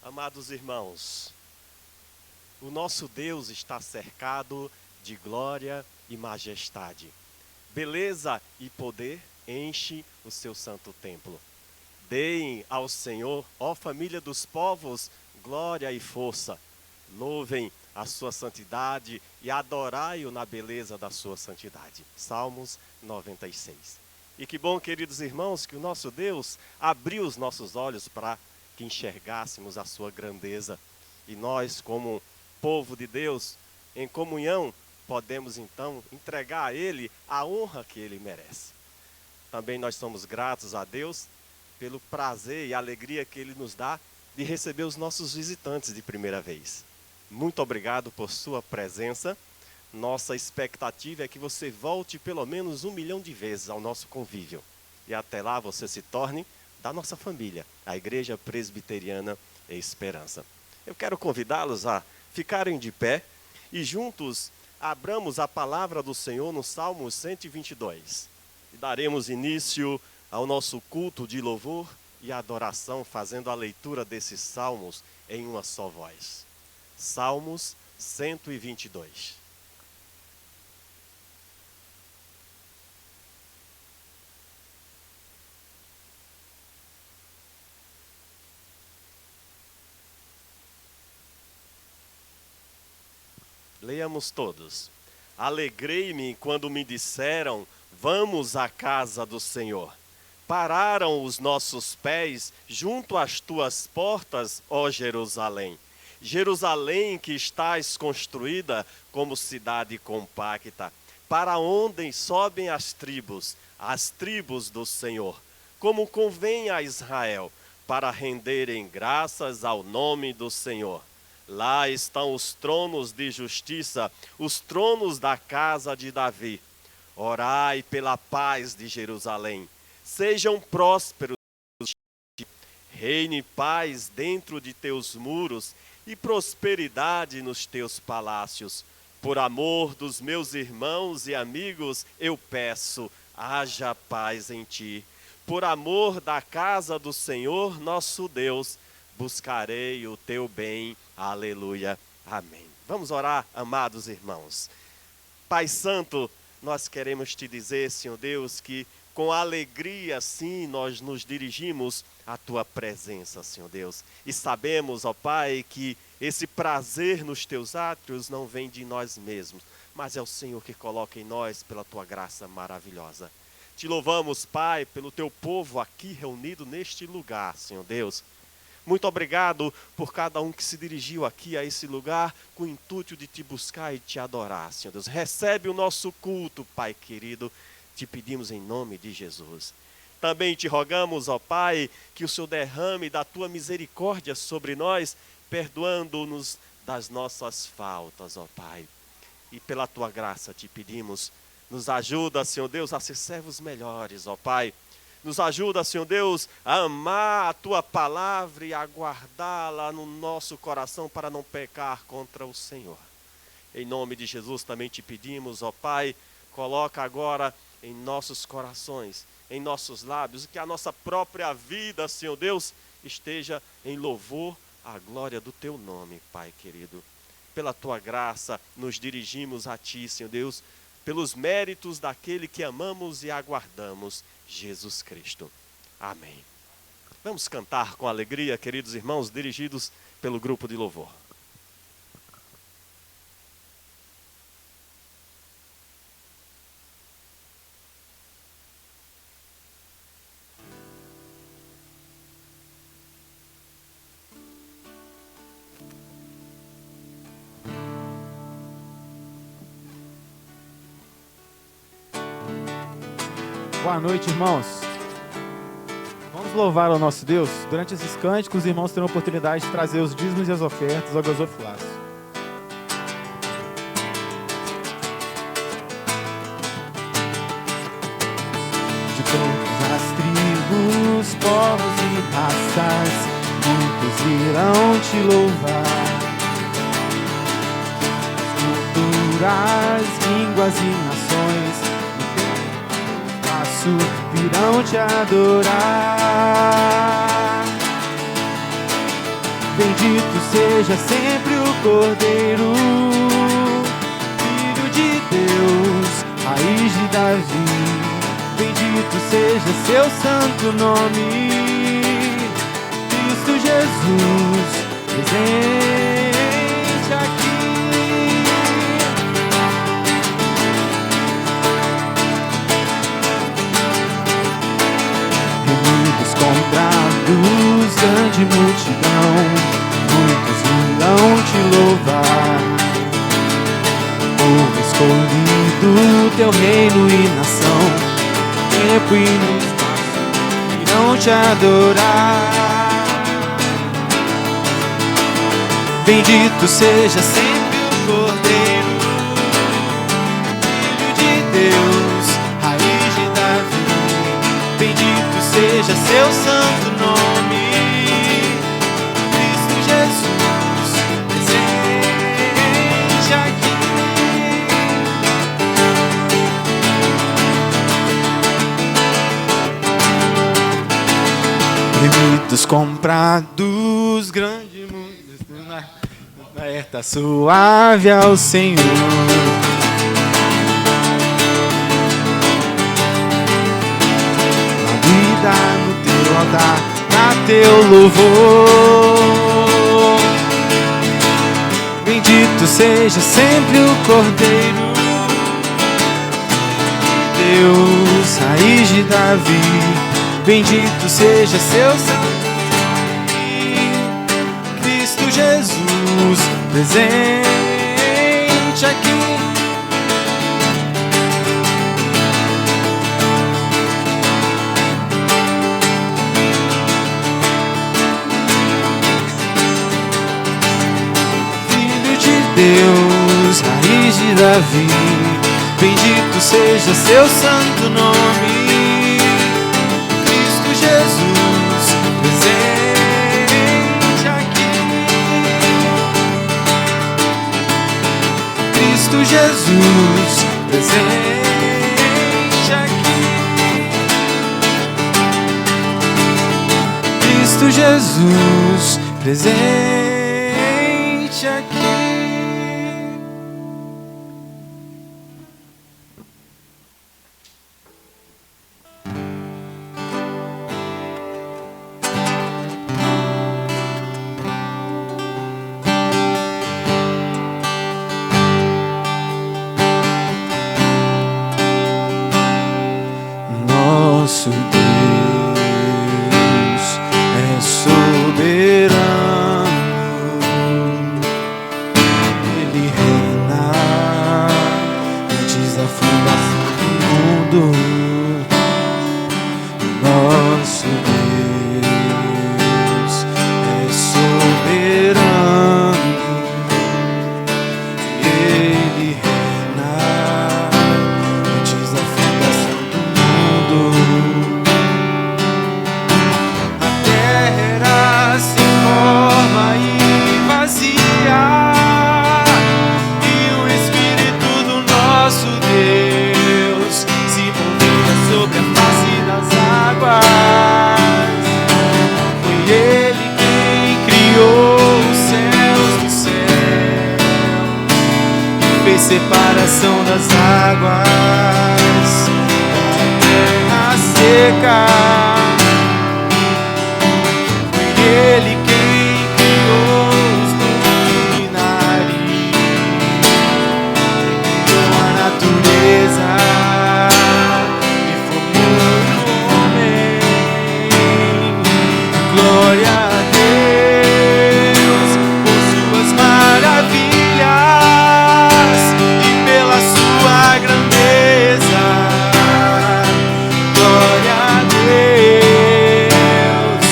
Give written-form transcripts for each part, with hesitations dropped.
Amados irmãos, o nosso Deus está cercado de glória e majestade. Beleza e poder enche o seu santo templo. Deem ao Senhor, ó família dos povos, glória e força. Louvem a sua santidade e adorai-o na beleza da sua santidade. Salmos 96. E que bom, queridos irmãos, que o nosso Deus abriu os nossos olhos para que enxergássemos a sua grandeza. E nós, como povo de Deus, em comunhão, podemos então entregar a Ele a honra que Ele merece. Também nós somos gratos a Deus pelo prazer e alegria que Ele nos dá de receber os nossos visitantes de primeira vez. Muito obrigado por sua presença. Nossa expectativa é que você volte pelo menos 1 milhão de vezes ao nosso convívio. E até lá você se torne da nossa família, a Igreja Presbiteriana Esperança. Eu quero convidá-los a ficarem de pé e juntos abramos a palavra do Senhor no Salmo 122. E daremos início ao nosso culto de louvor e adoração, fazendo a leitura desses salmos em uma só voz. Salmos 122. Leiamos todos. Alegrei-me quando me disseram, vamos à casa do Senhor. Pararam os nossos pés junto às tuas portas, ó Jerusalém. Jerusalém que estás construída como cidade compacta, para onde sobem as tribos do Senhor, como convém a Israel, para renderem graças ao nome do Senhor. Lá estão os tronos de justiça, os tronos da casa de Davi. Orai pela paz de Jerusalém. Sejam prósperos, reine paz dentro de teus muros e prosperidade nos teus palácios. Por amor dos meus irmãos e amigos, eu peço, haja paz em ti. Por amor da casa do Senhor, nosso Deus, buscarei o teu bem. Aleluia. Amém. Vamos orar, amados irmãos. Pai Santo, nós queremos te dizer, Senhor Deus, que com alegria, sim, nós nos dirigimos à tua presença, Senhor Deus. E sabemos, ó Pai, que esse prazer nos teus átrios não vem de nós mesmos, mas é o Senhor que coloca em nós pela tua graça maravilhosa. Te louvamos, Pai, pelo teu povo aqui reunido neste lugar, Senhor Deus. Muito obrigado por cada um que se dirigiu aqui a esse lugar com o intuito de te buscar e te adorar, Senhor Deus. Recebe o nosso culto, Pai querido, te pedimos em nome de Jesus. Também te rogamos, ó Pai, que o Senhor derrame da tua misericórdia sobre nós, perdoando-nos das nossas faltas, ó Pai. E pela tua graça te pedimos, nos ajuda, Senhor Deus, a ser servos melhores, ó Pai. Nos ajuda, Senhor Deus, a amar a tua palavra e a guardá-la no nosso coração para não pecar contra o Senhor. Em nome de Jesus também te pedimos, ó Pai, coloca agora em nossos corações, em nossos lábios, que a nossa própria vida, Senhor Deus, esteja em louvor à glória do teu nome, Pai querido. Pela tua graça nos dirigimos a ti, Senhor Deus, pelos méritos daquele que amamos e aguardamos, Jesus Cristo. Amém. Vamos cantar com alegria, queridos irmãos, dirigidos pelo grupo de louvor. Boa noite, irmãos. Vamos louvar ao nosso Deus. Durante esses cânticos, os irmãos terão a oportunidade de trazer os dízimos e as ofertas ao gasofilaço. De todas as tribos, povos e raças, muitos irão te louvar. Culturas, línguas e nações virão te adorar. Bendito seja sempre o Cordeiro, Filho de Deus, raiz de Davi. Bendito seja seu santo nome, Cristo Jesus, presente aqui. Reunidos comprados, grande multidão, muitos irão te louvar. Povo escolhido, teu reino e nação, tempo e no espaço irão te adorar. Bendito seja sempre o Cordeiro, Filho de Deus, raiz de Davi. Bendito seja seu santo nome, Cristo Jesus, presente aqui. Remidos comprados, grande oferta suave ao Senhor. A vida no teu altar, na teu louvor. Bendito seja sempre o Cordeiro, Deus, raiz de Davi. Bendito seja seu santo nome, Cristo Jesus, presente aqui. Filho de Deus, raiz de Davi. Bendito seja seu santo nome, Jesus, presente aqui. Cristo Jesus, presente aqui. Cristo Jesus, presente aqui. Nosso Deus é soberano, Ele reina antes da fundação do mundo. Nosso Deus é soberano, Ele reina antes da fundação do mundo. A terra era sem forma e vazia, e o Espírito do nosso Deus se movia sobre a face das águas. Foi Ele quem criou os céus dos céus e fez separação das águas da terra seca. Foi Ele quem criou os luminares, criou a natureza e formou o homem. Glória a Deus por suas maravilhas e pela sua grandeza. Glória a Deus,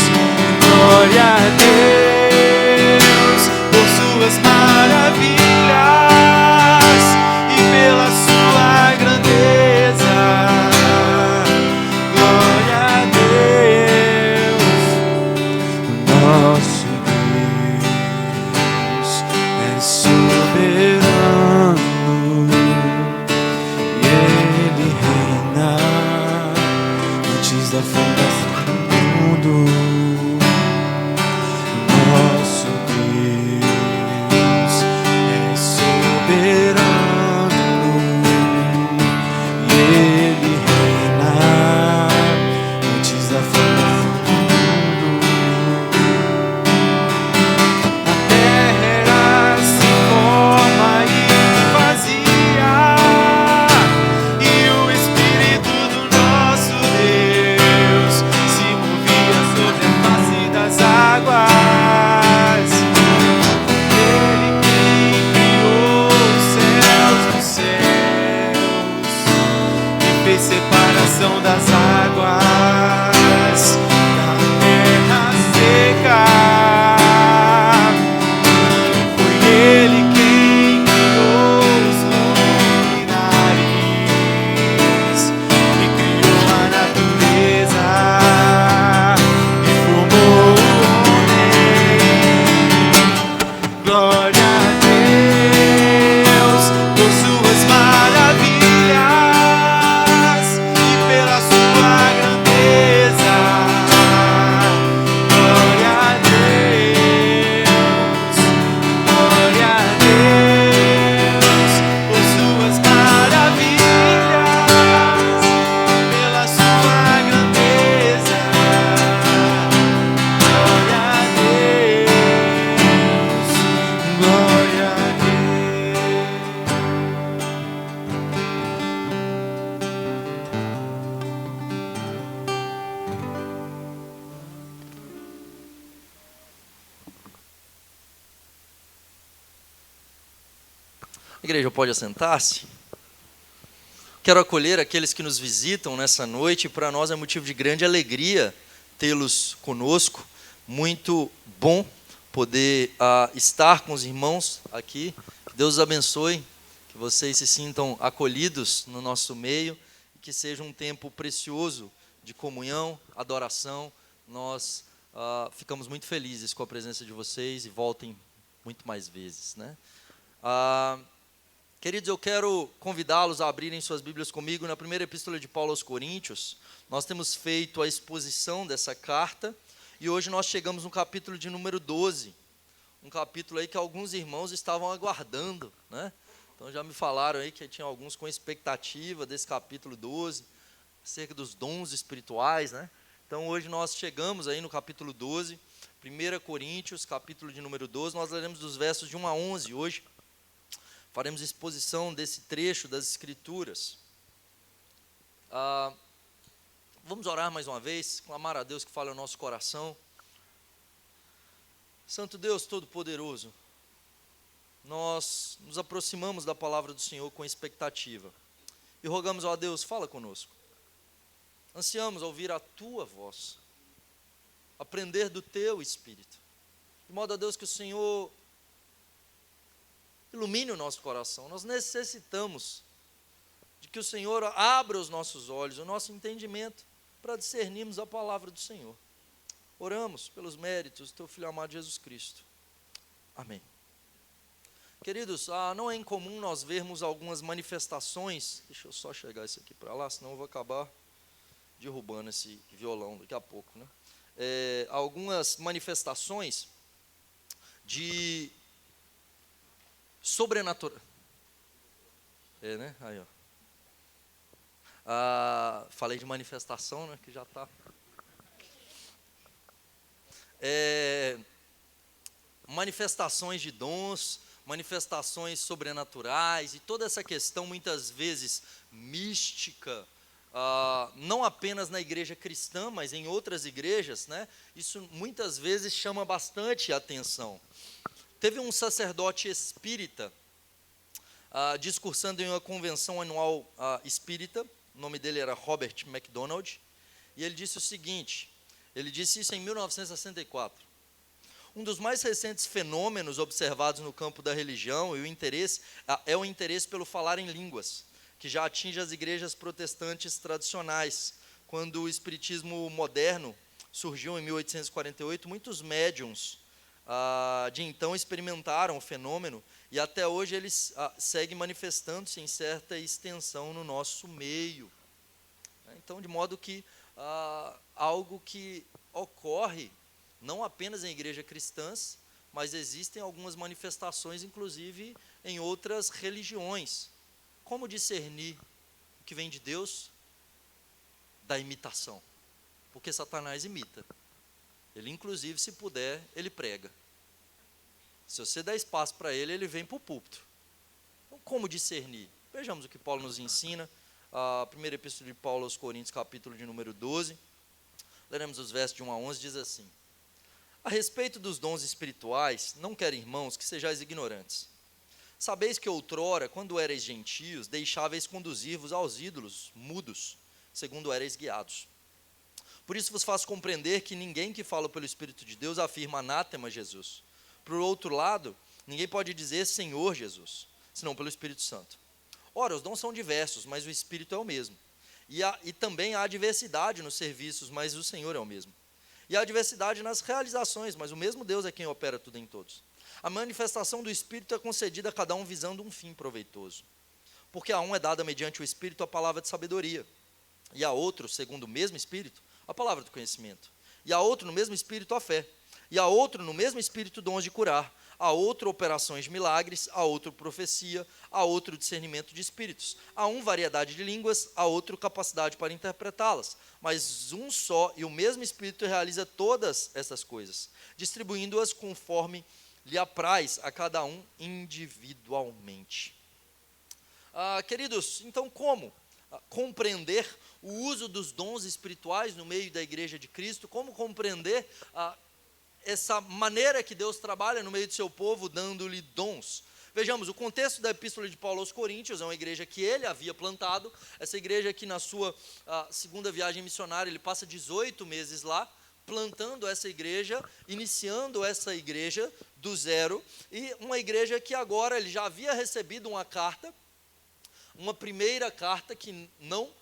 glória a Deus por suas maravilhas e pela sua grandeza. Glória a Deus. Nosso Deus é soberano e Ele reina antes da fundação do mundo. Nosso A igreja pode assentar-se? Quero acolher aqueles que nos visitam nessa noite. Para nós é motivo de grande alegria tê-los conosco. Muito bom poder estar com os irmãos aqui. Que Deus os abençoe, que vocês se sintam acolhidos no nosso meio e que seja um tempo precioso de comunhão, adoração. Nós ficamos muito felizes com a presença de vocês e voltem muito mais vezes, né? Queridos, eu quero convidá-los a abrirem suas Bíblias comigo na primeira epístola de Paulo aos Coríntios. Nós temos feito a exposição dessa carta e hoje nós chegamos no capítulo de número 12, um capítulo aí que alguns irmãos estavam aguardando, né? Então já me falaram aí que tinha alguns com expectativa desse capítulo 12, acerca dos dons espirituais, né? Então hoje nós chegamos aí no capítulo 12, 1 Coríntios, capítulo de número 12, nós leremos dos versos de 1 a 11 hoje. Faremos exposição desse trecho das Escrituras. Vamos orar mais uma vez, clamar a Deus que fale ao nosso coração. Santo Deus Todo-Poderoso, nós nos aproximamos da palavra do Senhor com expectativa. E rogamos, ó Deus, fala conosco. Ansiamos ouvir a Tua voz, aprender do Teu Espírito. De modo, ó Deus, que o Senhor ilumine o nosso coração. Nós necessitamos de que o Senhor abra os nossos olhos, o nosso entendimento, para discernirmos a palavra do Senhor. Oramos pelos méritos do Teu Filho amado Jesus Cristo. Amém. Queridos, não é incomum nós vermos algumas manifestações. Deixa eu só chegar isso aqui para lá, senão eu vou acabar derrubando esse violão daqui a pouco, né? Algumas manifestações de sobrenatural. Né? Aí, ó. Falei de manifestação, né? Que já está. Manifestações de dons, manifestações sobrenaturais e toda essa questão muitas vezes mística, não apenas na igreja cristã, mas em outras igrejas, né? Isso muitas vezes chama bastante atenção. Teve um sacerdote espírita discursando em uma convenção anual espírita, o nome dele era Robert MacDonald, e ele disse o seguinte, ele disse isso em 1964, um dos mais recentes fenômenos observados no campo da religião e o interesse, é o interesse pelo falar em línguas, que já atinge as igrejas protestantes tradicionais. Quando o espiritismo moderno surgiu em 1848, muitos médiuns de então experimentaram o fenômeno e até hoje eles seguem manifestando-se em certa extensão no nosso meio. Então, de modo que algo que ocorre não apenas em igrejas cristãs, mas existem algumas manifestações, inclusive, em outras religiões. Como discernir o que vem de Deus da imitação? Porque Satanás imita. Ele, inclusive, se puder, ele prega. Se você der espaço para ele, ele vem para o púlpito. Então, como discernir? Vejamos o que Paulo nos ensina. A primeira epístola de Paulo aos Coríntios, capítulo de número 12. Leremos os versos de 1 a 11, diz assim. A respeito dos dons espirituais, não quero, irmãos, que sejais ignorantes. Sabeis que outrora, quando erais gentios, deixáveis conduzir-vos aos ídolos mudos, segundo erais guiados. Por isso vos faço compreender que ninguém que fala pelo Espírito de Deus afirma anátema Jesus. Por outro lado, ninguém pode dizer Senhor Jesus, senão pelo Espírito Santo. Ora, os dons são diversos, mas o Espírito é o mesmo. E também há diversidade nos serviços, mas o Senhor é o mesmo. E há diversidade nas realizações, mas o mesmo Deus é quem opera tudo em todos. A manifestação do Espírito é concedida a cada um visando um fim proveitoso. Porque a um é dada mediante o Espírito a palavra de sabedoria, e a outro, segundo o mesmo Espírito, a palavra do conhecimento, e a outro no mesmo Espírito a fé, e a outro no mesmo Espírito dons de curar, a outro operações de milagres, a outro profecia, a outro discernimento de espíritos, a um variedade de línguas, a outro capacidade para interpretá-las, mas um só e o mesmo Espírito realiza todas essas coisas, distribuindo-as conforme lhe apraz a cada um individualmente. Queridos, então como compreender o uso dos dons espirituais no meio da igreja de Cristo? Como compreender essa maneira que Deus trabalha no meio do seu povo, dando-lhe dons? Vejamos, o contexto da epístola de Paulo aos Coríntios é uma igreja que ele havia plantado, essa igreja que na sua segunda viagem missionária, ele passa 18 meses lá, plantando essa igreja, iniciando essa igreja do zero, e uma igreja que agora ele já havia recebido uma carta, uma primeira carta que não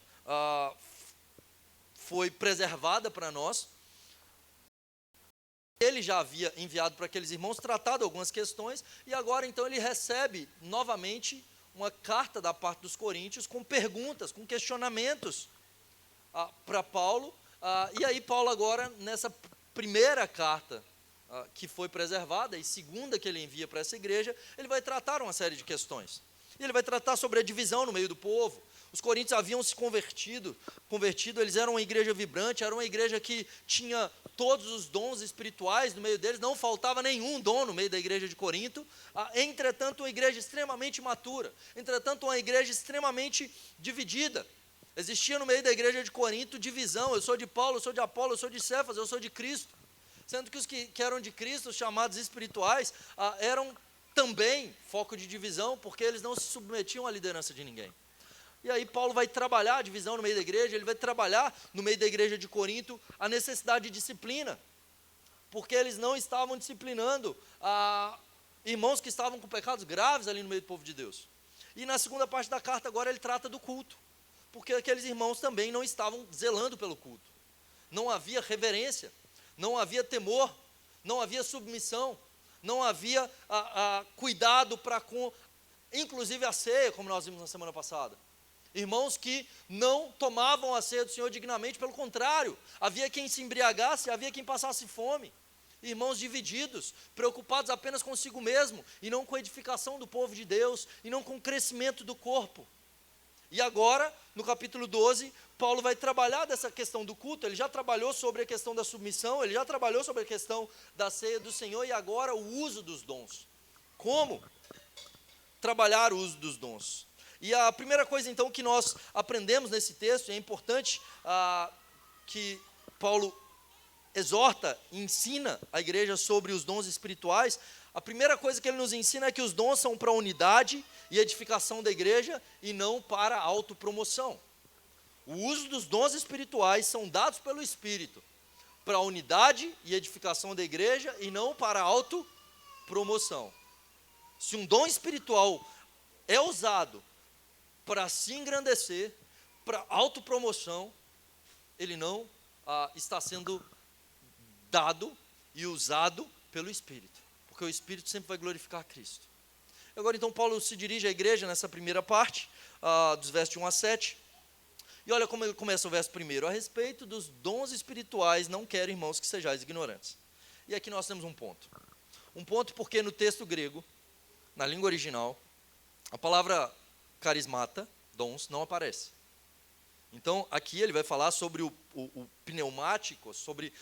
foi preservada para nós. Ele já havia enviado para aqueles irmãos, tratado algumas questões, e agora então ele recebe novamente uma carta da parte dos coríntios com perguntas, com questionamentos para Paulo. E aí Paulo agora, nessa primeira carta que foi preservada, e segunda que ele envia para essa igreja, ele vai tratar uma série de questões. E ele vai tratar sobre a divisão no meio do povo. Os coríntios haviam se convertido, eles eram uma igreja vibrante, era uma igreja que tinha todos os dons espirituais no meio deles, não faltava nenhum dom no meio da igreja de Corinto. Entretanto, uma igreja extremamente imatura, entretanto, uma igreja extremamente dividida. Existia no meio da igreja de Corinto divisão: eu sou de Paulo, eu sou de Apolo, eu sou de Cefas, eu sou de Cristo. Sendo que os que eram de Cristo, os chamados espirituais, eram também foco de divisão, porque eles não se submetiam à liderança de ninguém. E aí Paulo vai trabalhar a divisão no meio da igreja, ele vai trabalhar no meio da igreja de Corinto a necessidade de disciplina, porque eles não estavam disciplinando irmãos que estavam com pecados graves ali no meio do povo de Deus. E na segunda parte da carta agora ele trata do culto, porque aqueles irmãos também não estavam zelando pelo culto. Não havia reverência, não havia temor, não havia submissão, não havia cuidado para com, inclusive a ceia, como nós vimos na semana passada. Irmãos que não tomavam a ceia do Senhor dignamente, pelo contrário, havia quem se embriagasse, havia quem passasse fome. Irmãos divididos, preocupados apenas consigo mesmo, e não com a edificação do povo de Deus, e não com o crescimento do corpo. E agora, no capítulo 12, Paulo vai trabalhar dessa questão do culto. Ele já trabalhou sobre a questão da submissão, ele já trabalhou sobre a questão da ceia do Senhor, e agora o uso dos dons. Como trabalhar o uso dos dons? E a primeira coisa, então, que nós aprendemos nesse texto, e é importante que Paulo exorta e ensina a igreja sobre os dons espirituais. A primeira coisa que ele nos ensina é que os dons são para a unidade e edificação da igreja e não para a autopromoção. O uso dos dons espirituais são dados pelo Espírito para a unidade e edificação da igreja e não para a autopromoção. Se um dom espiritual é usado para se engrandecer, para autopromoção, ele não está sendo dado e usado pelo Espírito, porque o Espírito sempre vai glorificar Cristo. Agora então Paulo se dirige à igreja nessa primeira parte, dos versos de 1 a 7, e olha como ele começa o verso primeiro: a respeito dos dons espirituais não quero, irmãos, que sejais ignorantes. E aqui nós temos um ponto porque no texto grego, na língua original, a palavra carismata, dons, não aparece. Então, aqui ele vai falar sobre o pneumático, sobre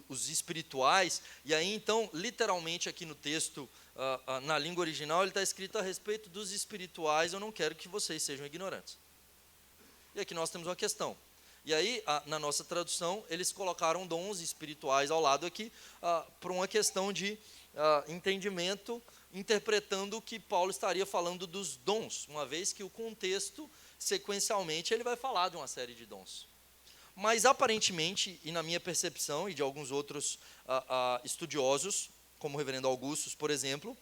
os espirituais, e aí então, literalmente aqui no texto, na língua original, ele está escrito a respeito dos espirituais, eu não quero que vocês sejam ignorantes. E aqui nós temos uma questão. E aí, na nossa tradução, eles colocaram dons espirituais ao lado aqui, por uma questão de entendimento, interpretando que Paulo estaria falando dos dons, uma vez que o contexto, sequencialmente, ele vai falar de uma série de dons. Mas aparentemente, e na minha percepção, e de alguns outros estudiosos, como o reverendo Augustus, por exemplo,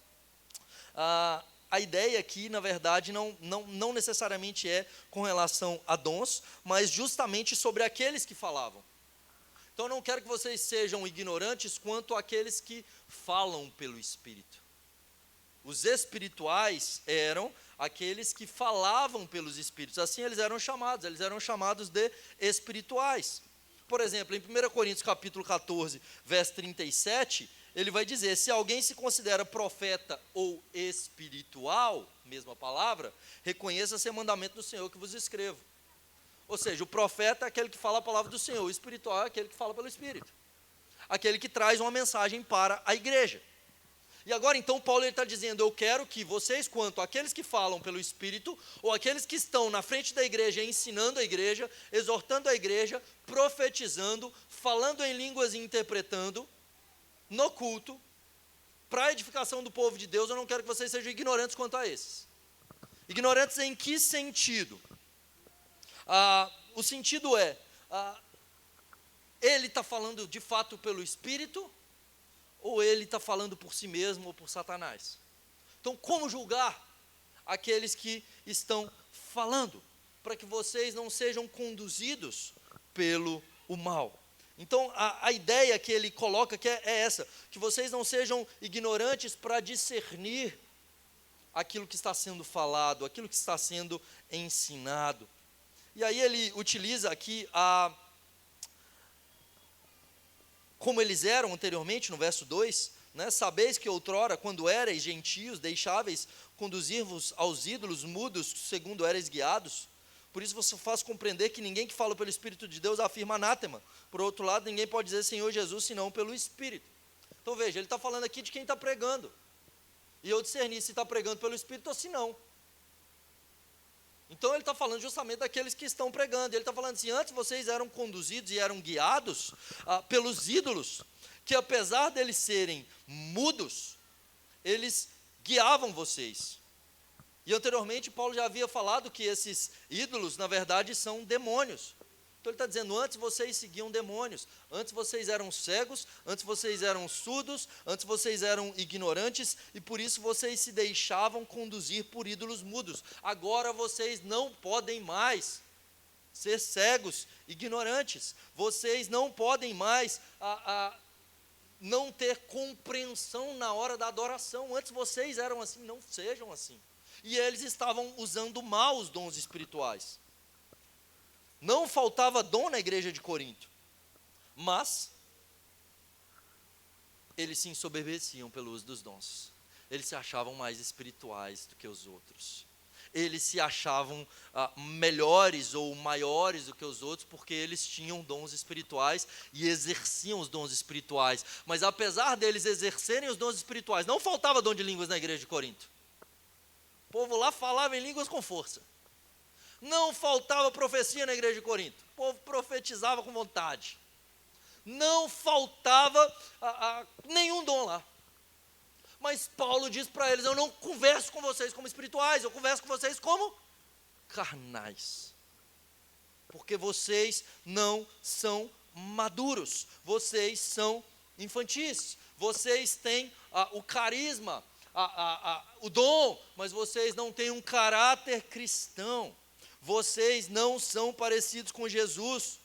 a ideia aqui, na verdade, não necessariamente é com relação a dons, mas justamente sobre aqueles que falavam. Então, eu não quero que vocês sejam ignorantes quanto àqueles que falam pelo Espírito. Os espirituais eram aqueles que falavam pelos Espíritos, assim eles eram chamados de espirituais. Por exemplo, em 1 Coríntios capítulo 14, verso 37, ele vai dizer: se alguém se considera profeta ou espiritual, mesma palavra, reconheça ser mandamento do Senhor que vos escrevo. Ou seja, o profeta é aquele que fala a palavra do Senhor, o espiritual é aquele que fala pelo Espírito, aquele que traz uma mensagem para a igreja. E agora então Paulo está dizendo: eu quero que vocês, quanto aqueles que falam pelo Espírito, ou aqueles que estão na frente da igreja, ensinando a igreja, exortando a igreja, profetizando, falando em línguas e interpretando, no culto, para a edificação do povo de Deus, eu não quero que vocês sejam ignorantes quanto a esses. Ignorantes em que sentido? O sentido é, ele está falando de fato pelo Espírito, ou ele está falando por si mesmo ou por Satanás? Então, como julgar aqueles que estão falando, para que vocês não sejam conduzidos pelo o mal? Então, a ideia que ele coloca aqui é essa, que vocês não sejam ignorantes para discernir aquilo que está sendo falado, aquilo que está sendo ensinado. E aí ele utiliza aqui como eles eram anteriormente, no verso 2, né? Sabeis que outrora, quando erais gentios, deixáveis conduzir-vos aos ídolos mudos, segundo erais guiados. Por isso você faz compreender que ninguém que fala pelo Espírito de Deus afirma anátema. Por outro lado, ninguém pode dizer Senhor Jesus, senão pelo Espírito. Então veja, ele está falando aqui de quem está pregando. E eu discerni se está pregando pelo Espírito ou se não. Então ele está falando justamente daqueles que estão pregando. Ele está falando assim, antes vocês eram conduzidos e eram guiados pelos ídolos, que apesar deles serem mudos, eles guiavam vocês. E anteriormente Paulo já havia falado que esses ídolos, na verdade, são demônios. Então ele está dizendo, antes vocês seguiam demônios, antes vocês eram cegos, antes vocês eram surdos, antes vocês eram ignorantes, e por isso vocês se deixavam conduzir por ídolos mudos. Agora vocês não podem mais ser cegos, ignorantes, vocês não podem mais não ter compreensão na hora da adoração. Antes vocês eram assim, não sejam assim. E eles estavam usando mal os dons espirituais. Não faltava dom na igreja de Corinto, mas eles se ensoberbeciam pelo uso dos dons. Eles se achavam mais espirituais do que os outros. Eles se achavam melhores ou maiores do que os outros, porque eles tinham dons espirituais e exerciam os dons espirituais. Mas apesar deles exercerem os dons espirituais, não faltava dom de línguas na igreja de Corinto. O povo lá falava em línguas com força. Não faltava profecia na igreja de Corinto. O povo profetizava com vontade. Não faltava nenhum dom lá. Mas Paulo diz para eles, eu não converso com vocês como espirituais, eu converso com vocês como carnais. Porque vocês não são maduros, vocês são infantis, vocês têm o carisma, o dom, mas vocês não têm um caráter cristão. Vocês não são parecidos com Jesus.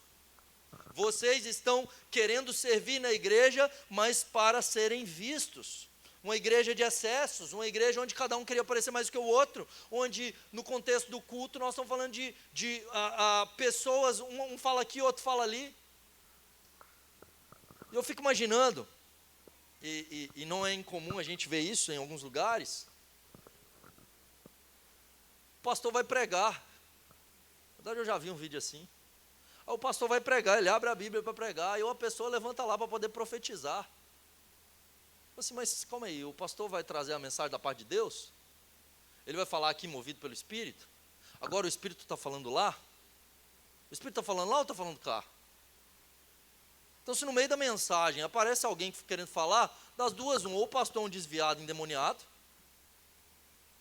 Vocês estão querendo servir na igreja, mas para serem vistos. Uma igreja de excessos, uma igreja onde cada um queria parecer mais do que o outro, onde no contexto do culto nós estamos falando de pessoas, um fala aqui, outro fala ali. Eu fico imaginando, e não é incomum a gente ver isso em alguns lugares, o pastor vai pregar. Na verdade, eu já vi um vídeo assim. Aí o pastor vai pregar, ele abre a Bíblia para pregar, e uma pessoa levanta lá para poder profetizar. Assim, mas calma aí, o pastor vai trazer a mensagem da parte de Deus? Ele vai falar aqui movido pelo Espírito? Agora o Espírito está falando lá? O Espírito está falando lá ou está falando cá? Então se no meio da mensagem aparece alguém querendo falar, das duas, ou o pastor é um desviado, endemoniado,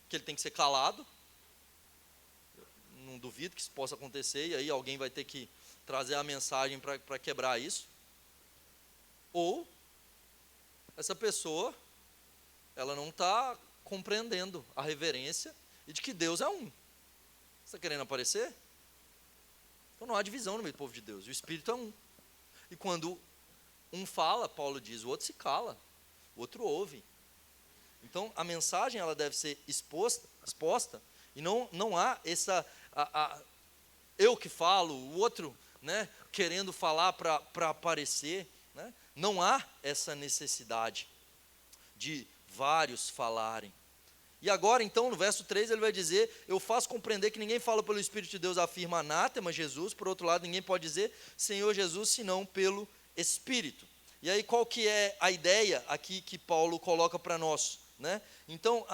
que ele tem que ser calado, não duvido que isso possa acontecer, e aí alguém vai ter que trazer a mensagem para quebrar isso. Ou essa pessoa, ela não está compreendendo a reverência e de que Deus é um. Você está querendo aparecer? Então não há divisão no meio do povo de Deus, o Espírito é um. E quando um fala, Paulo diz, o outro se cala, o outro ouve. Então a mensagem ela deve ser exposta e não há essa... eu que falo, o outro, né, querendo falar para aparecer, né? Não há essa necessidade de vários falarem. E agora então no verso 3 ele vai dizer, eu faço compreender que ninguém fala pelo Espírito de Deus afirma anátema Jesus, por outro lado ninguém pode dizer Senhor Jesus senão pelo Espírito. E aí qual que é a ideia aqui que Paulo coloca para nós, né? Então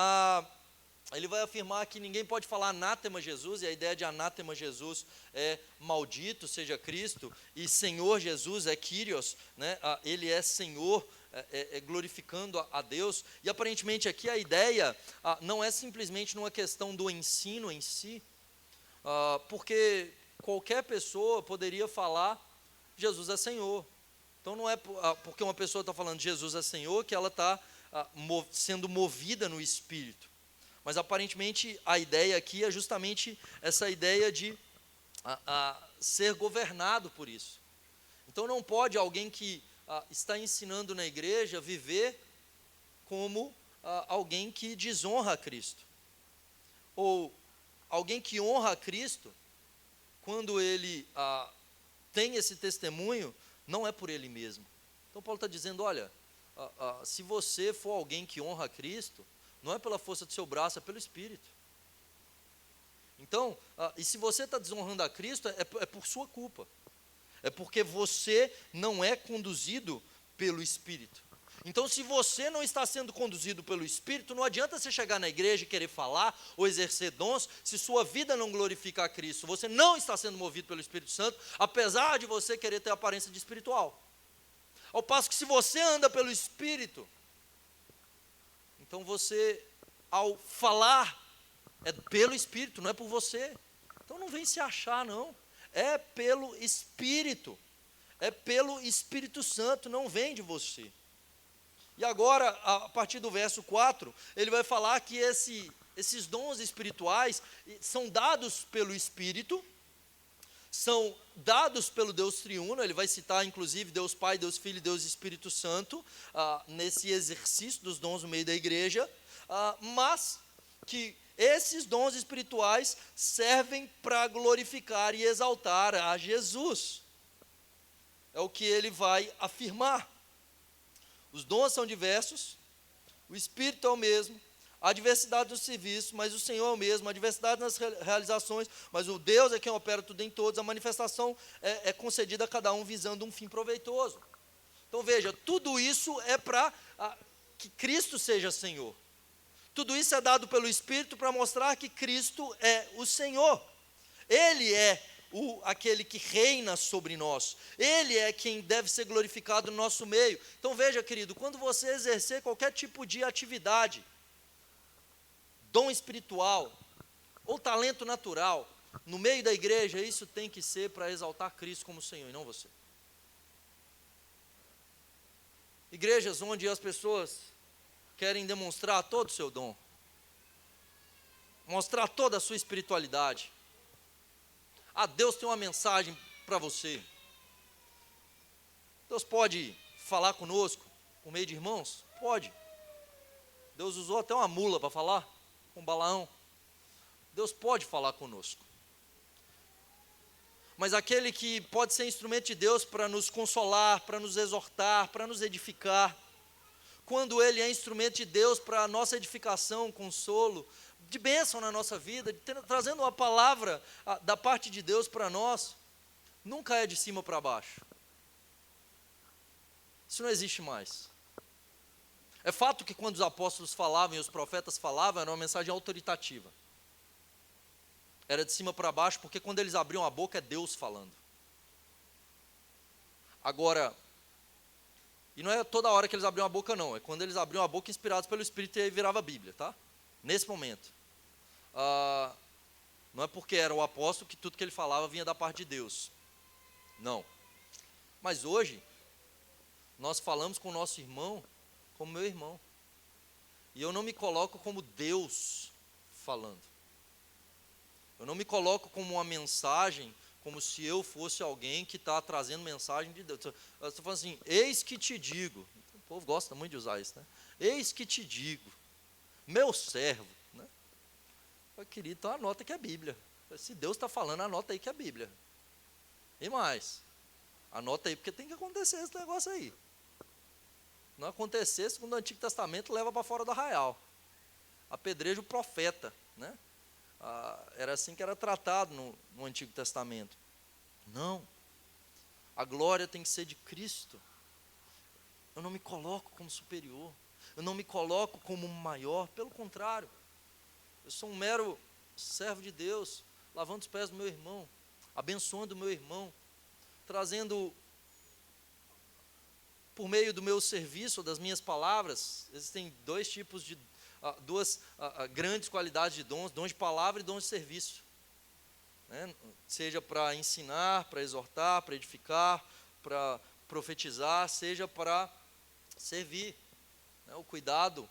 ele vai afirmar que ninguém pode falar anátema Jesus, e a ideia de anátema Jesus é maldito seja Cristo, e Senhor Jesus é Kyrios, né? Ele é Senhor, glorificando a Deus. E aparentemente aqui a ideia não é simplesmente numa questão do ensino em si, porque qualquer pessoa poderia falar Jesus é Senhor. Então não é porque uma pessoa está falando Jesus é Senhor que ela está sendo movida no Espírito. Mas aparentemente a ideia aqui é justamente essa ideia de ser governado por isso. Então não pode alguém que está ensinando na igreja viver como alguém que desonra a Cristo. Ou alguém que honra a Cristo, quando ele tem esse testemunho, não é por ele mesmo. Então Paulo está dizendo, olha, se você for alguém que honra a Cristo, não é pela força do seu braço, é pelo Espírito. Então, e se você está desonrando a Cristo, é por sua culpa. É porque você não é conduzido pelo Espírito. Então, se você não está sendo conduzido pelo Espírito, não adianta você chegar na igreja e querer falar ou exercer dons, se sua vida não glorifica a Cristo. Você não está sendo movido pelo Espírito Santo, apesar de você querer ter aparência de espiritual. Ao passo que se você anda pelo Espírito, então você, ao falar, é pelo Espírito, não é por você. Então não vem se achar, não. É pelo Espírito. É pelo Espírito Santo, não vem de você. E agora, a partir do verso 4, ele vai falar que esses dons espirituais são dados pelo Espírito, são dados pelo Deus triuno. Ele vai citar inclusive Deus Pai, Deus Filho e Deus Espírito Santo, nesse exercício dos dons no meio da igreja, mas que esses dons espirituais servem para glorificar e exaltar a Jesus. É o que ele vai afirmar. Os dons são diversos, o Espírito é o mesmo, há diversidade nos serviços, mas o Senhor é o mesmo, há diversidade nas realizações, mas o Deus é quem opera tudo em todos, a manifestação é concedida a cada um visando um fim proveitoso. Então veja, tudo isso é para que Cristo seja Senhor. Tudo isso é dado pelo Espírito para mostrar que Cristo é o Senhor. Ele é aquele que reina sobre nós. Ele é quem deve ser glorificado no nosso meio. Então veja, querido, quando você exercer qualquer tipo de atividade, dom espiritual ou talento natural, no meio da igreja, isso tem que ser para exaltar Cristo como Senhor e não você. Igrejas onde as pessoas querem demonstrar todo o seu dom, mostrar toda a sua espiritualidade. Deus tem uma mensagem para você. Deus pode falar conosco por meio de irmãos? Pode. Deus usou até uma mula para falar com Balaão. Deus pode falar conosco. Mas aquele que pode ser instrumento de Deus para nos consolar, para nos exortar, para nos edificar, quando ele é instrumento de Deus para a nossa edificação, consolo, de bênção na nossa vida, trazendo uma palavra da parte de Deus para nós, nunca é de cima para baixo. Isso não existe mais. É fato que quando os apóstolos falavam e os profetas falavam, era uma mensagem autoritativa. Era de cima para baixo, porque quando eles abriam a boca é Deus falando. Agora, e não é toda hora que eles abriam a boca não, é quando eles abriam a boca inspirados pelo Espírito e aí virava a Bíblia, tá? Nesse momento. Não é porque era o apóstolo que tudo que ele falava vinha da parte de Deus. Não. Mas hoje, nós falamos com o nosso irmão como meu irmão. E eu não me coloco como Deus falando. Eu não me coloco como uma mensagem, como se eu fosse alguém que está trazendo mensagem de Deus. Eu estou falando assim, eis que te digo. O povo gosta muito de usar isso, né? Eis que te digo, meu servo. Né? Querido, então anota que é Bíblia. Se Deus está falando, anota aí que é Bíblia. E mais, anota aí, porque tem que acontecer esse negócio aí. Não acontecer, segundo o Antigo Testamento, leva para fora do arraial. Apedreja o profeta, né? Era assim que era tratado no Antigo Testamento. Não. A glória tem que ser de Cristo. Eu não me coloco como superior. Eu não me coloco como maior. Pelo contrário. Eu sou um mero servo de Deus, lavando os pés do meu irmão, abençoando o meu irmão, trazendo, por meio do meu serviço, das minhas palavras. Existem duas grandes qualidades de dons: dons de palavra e dons de serviço, né? Seja para ensinar, para exortar, para edificar, para profetizar, seja para servir, né? O cuidado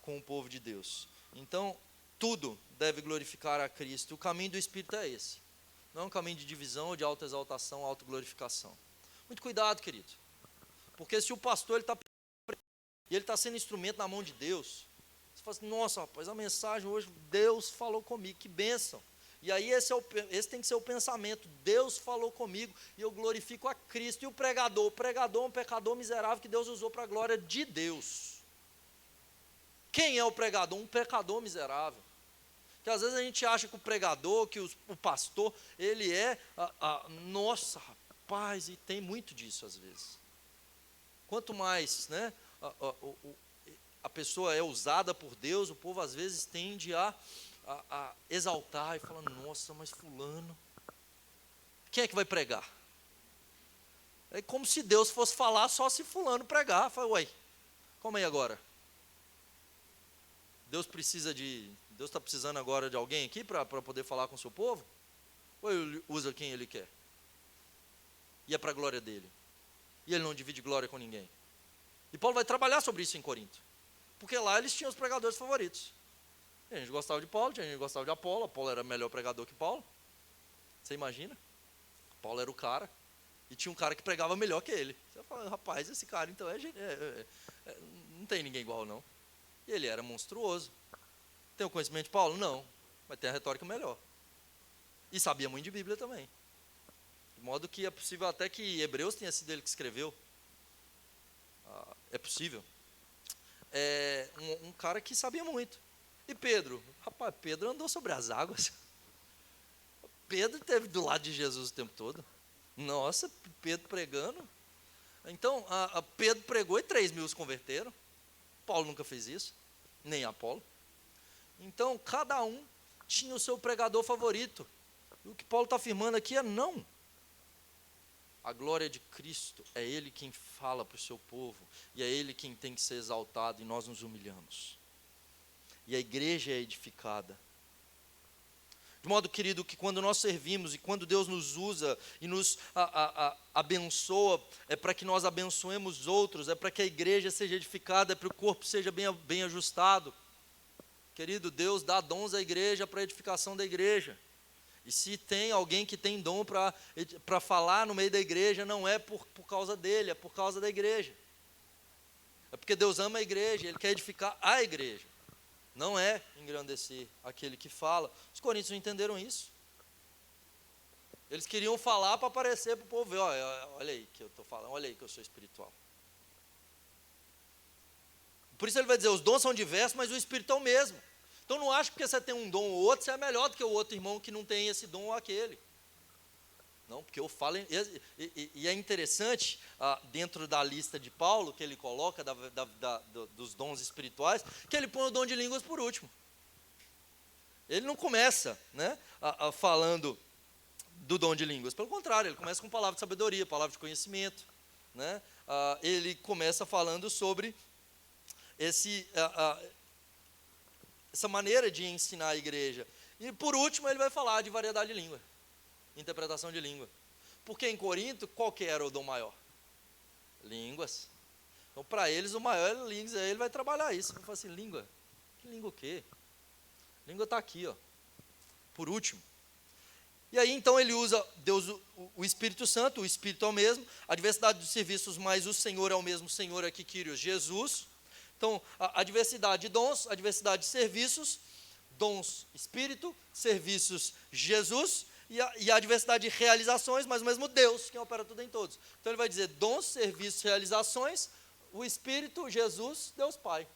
com o povo de Deus. Então, tudo deve glorificar a Cristo. O caminho do Espírito é esse. Não é um caminho de divisão, de autoexaltação, autoglorificação. Muito cuidado, querido. Porque se o pastor ele está sendo instrumento na mão de Deus, você fala assim: nossa, rapaz, a mensagem hoje, Deus falou comigo, que bênção. E aí esse tem que ser o pensamento: Deus falou comigo e eu glorifico a Cristo. E o pregador é um pecador miserável que Deus usou para a glória de Deus. Quem é o pregador? Um pecador miserável. Que às vezes a gente acha que o pregador, que o pastor, ele é, nossa, rapaz, e tem muito disso às vezes. Quanto mais, né, a pessoa é usada por Deus, o povo às vezes tende a exaltar e falar: nossa, mas fulano, quem é que vai pregar? É como se Deus fosse falar só se fulano pregar. Fala: uai, como é agora? Deus está precisando agora de alguém aqui para poder falar com o seu povo? Ou ele usa quem ele quer? E é para a glória dele. E ele não divide glória com ninguém. E Paulo vai trabalhar sobre isso em Corinto. Porque lá eles tinham os pregadores favoritos. A gente gostava de Paulo, a gente gostava de Apolo. Apolo era melhor pregador que Paulo. Você imagina? Paulo era o cara. E tinha um cara que pregava melhor que ele. Você fala: rapaz, esse cara então não tem ninguém igual não. E ele era monstruoso. Tem o conhecimento de Paulo? Não. Mas tem a retórica melhor. E sabia muito de Bíblia também. De modo que é possível até que Hebreus tenha sido ele que escreveu. É possível. É um cara que sabia muito. E Pedro? Rapaz, Pedro andou sobre as águas. Pedro esteve do lado de Jesus o tempo todo. Nossa, Pedro pregando. Então, Pedro pregou e 3.000 se converteram. Paulo nunca fez isso, nem Apolo. Então, cada um tinha o seu pregador favorito. E o que Paulo está afirmando aqui é: não. A glória de Cristo, é Ele quem fala para o seu povo, e é Ele quem tem que ser exaltado, e nós nos humilhamos. E a igreja é edificada. De modo, querido, que quando nós servimos e quando Deus nos usa e nos abençoa, é para que nós abençoemos outros, é para que a igreja seja edificada, é para que o corpo seja bem ajustado. Querido, Deus dá dons à igreja para a edificação da igreja. E se tem alguém que tem dom para falar no meio da igreja, não é por causa dele, é por causa da igreja. É porque Deus ama a igreja, Ele quer edificar a igreja. Não é engrandecer aquele que fala. Os coríntios não entenderam isso. Eles queriam falar para aparecer para o povo ver: olha aí que eu estou falando, olha aí que eu sou espiritual. Por isso ele vai dizer: os dons são diversos, mas o Espírito é o mesmo. Então não acho que porque você tem um dom ou outro, você é melhor do que o outro irmão que não tem esse dom ou aquele. Não, porque eu falo, e é interessante, dentro da lista de Paulo, que ele coloca dos dons espirituais, que ele põe o dom de línguas por último. Ele não começa, né, falando do dom de línguas, pelo contrário, ele começa com palavra de sabedoria, palavra de conhecimento, né? Ele começa falando sobre essa maneira de ensinar a igreja. E por último ele vai falar de variedade de língua, interpretação de língua. Porque em Corinto, qual que era o dom maior? Línguas. Então para eles o maior é línguas. Aí ele vai trabalhar isso. Ele fala assim: língua? Que língua o quê? Língua está aqui, ó. Por último. E aí então ele usa Deus, o Espírito Santo, o Espírito é o mesmo, a diversidade dos serviços, mas o Senhor é o mesmo Senhor aqui, Kyrios, Jesus. Então, a diversidade de dons, a diversidade de serviços, dons, Espírito, serviços, Jesus, e a diversidade de realizações, mas o mesmo Deus, quem opera tudo em todos. Então, ele vai dizer dons, serviços, realizações, o Espírito, Jesus, Deus Pai.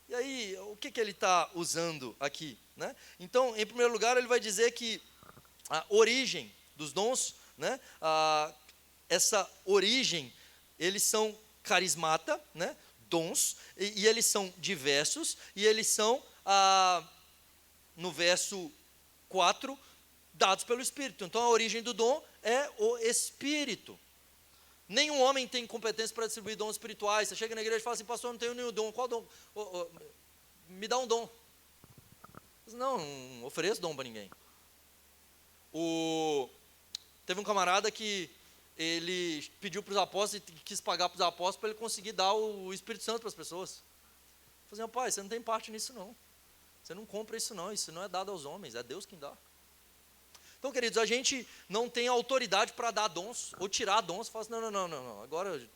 E aí, o que ele está usando aqui, né? Então, em primeiro lugar, ele vai dizer que a origem dos dons, né? Essa origem, eles são carismata, né? Dons, e eles são diversos, e eles são no verso 4, dados pelo Espírito. Então a origem do dom é o Espírito. Nenhum homem tem competência para distribuir dons espirituais. Você chega na igreja e fala assim, pastor, eu não tenho nenhum dom. Qual dom? Me dá um dom. Não ofereço dom para ninguém. Teve um camarada que ele pediu para os apóstolos e quis pagar para os apóstolos para ele conseguir dar o Espírito Santo para as pessoas. Eu falei assim, rapaz, você não tem parte nisso não. Você não compra isso não é dado aos homens, é Deus quem dá. Então, queridos, a gente não tem autoridade para dar dons, ou tirar dons, fala assim, não, agora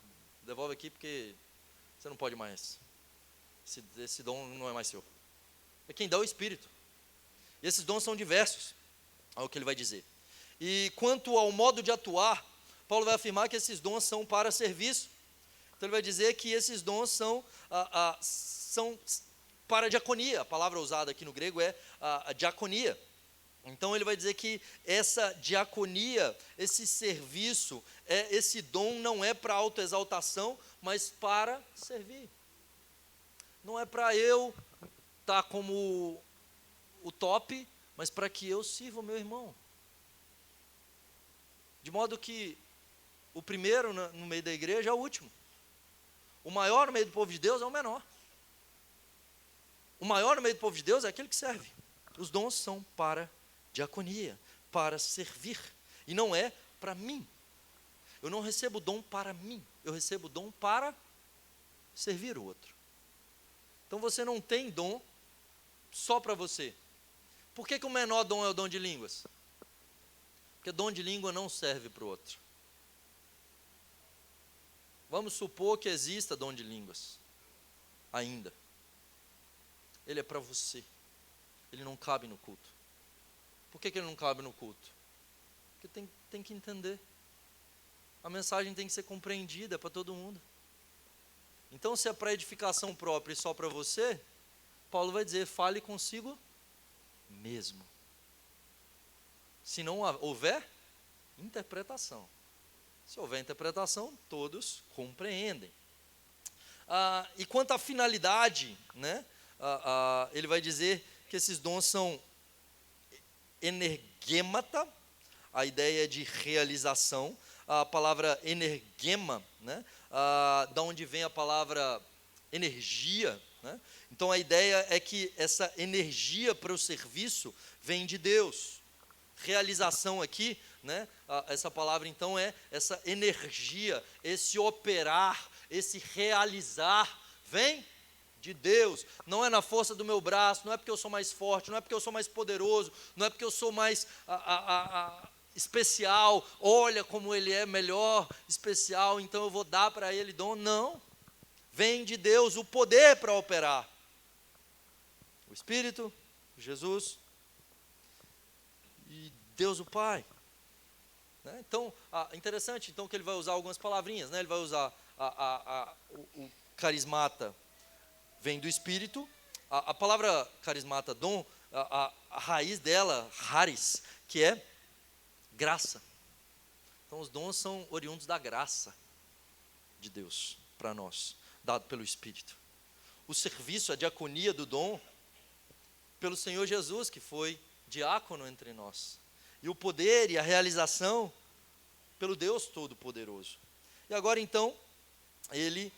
devolve aqui porque você não pode mais. Esse dom não é mais seu. É quem dá o Espírito. E esses dons são diversos, é o que ele vai dizer. E quanto ao modo de atuar, Paulo vai afirmar que esses dons são para serviço. Então ele vai dizer que esses dons são para a diaconia. A palavra usada aqui no grego é a diaconia. Então ele vai dizer que essa diaconia, esse serviço, esse dom não é para autoexaltação, mas para servir. Não é para eu estar como o top, mas para que eu sirva o meu irmão. De modo que o primeiro no meio da igreja é o último. O maior no meio do povo de Deus é o menor. O maior no meio do povo de Deus é aquele que serve. Os dons são para diaconia, para servir. E não é para mim. Eu não recebo dom para mim. Eu recebo dom para servir o outro. Então você não tem dom só para você. Por que o menor dom é o dom de línguas? Porque dom de língua não serve para o outro. Vamos supor que exista dom de línguas. Ainda. Ele é para você. Ele não cabe no culto. Por que ele não cabe no culto? Porque tem que entender. A mensagem tem que ser compreendida para todo mundo. Então, se é para edificação própria e só para você, Paulo vai dizer, fale consigo mesmo. Se não houver interpretação. Se houver interpretação, todos compreendem. E quanto à finalidade, né, ele vai dizer que esses dons são energêmata, a ideia de realização. A palavra energema, né, da onde vem a palavra energia, né? Então a ideia é que essa energia para o serviço vem de Deus. Realização aqui, né, essa palavra então é essa energia, esse operar, esse realizar, vem de Deus. Não é na força do meu braço, não é porque eu sou mais forte, não é porque eu sou mais poderoso, não é porque eu sou mais especial, olha como ele é melhor, especial, então eu vou dar para ele dom. Não, vem de Deus o poder para operar. O Espírito, Jesus e Deus o Pai. Né? Então, interessante então que ele vai usar algumas palavrinhas, né? Ele vai usar o carismata, vem do Espírito. A palavra carismata, dom, a raiz dela, charis, que é graça. Então os dons são oriundos da graça de Deus para nós, dado pelo Espírito. O serviço, a diaconia do dom, pelo Senhor Jesus, que foi diácono entre nós. E o poder e a realização pelo Deus Todo-Poderoso. E agora então, ele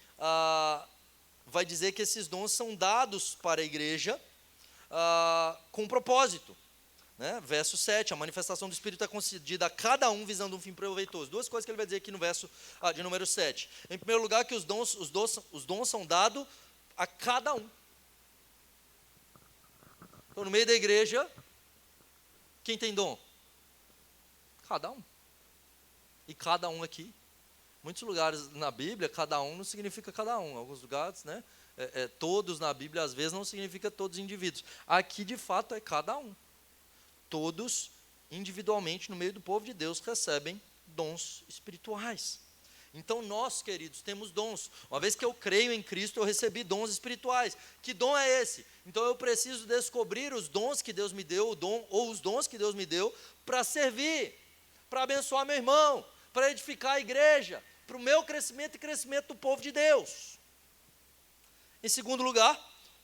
vai dizer que esses dons são dados para a igreja com propósito. Né? Verso 7, a manifestação do Espírito é concedida a cada um visando um fim proveitoso. Duas coisas que ele vai dizer aqui no verso de número 7. Em primeiro lugar, que os dons são dados a cada um. Então, no meio da igreja, quem tem dom? Cada um. E cada um aqui. Muitos lugares na Bíblia, cada um não significa cada um. Em alguns lugares, né? Todos na Bíblia, às vezes, não significa todos os indivíduos. Aqui, de fato, é cada um. Todos, individualmente, no meio do povo de Deus, recebem dons espirituais. Então, nós, queridos, temos dons. Uma vez que eu creio em Cristo, eu recebi dons espirituais. Que dom é esse? Então, eu preciso descobrir os dons que Deus me deu, os dons que Deus me deu, para servir, para abençoar meu irmão, para edificar a igreja, para o meu crescimento e crescimento do povo de Deus. Em segundo lugar,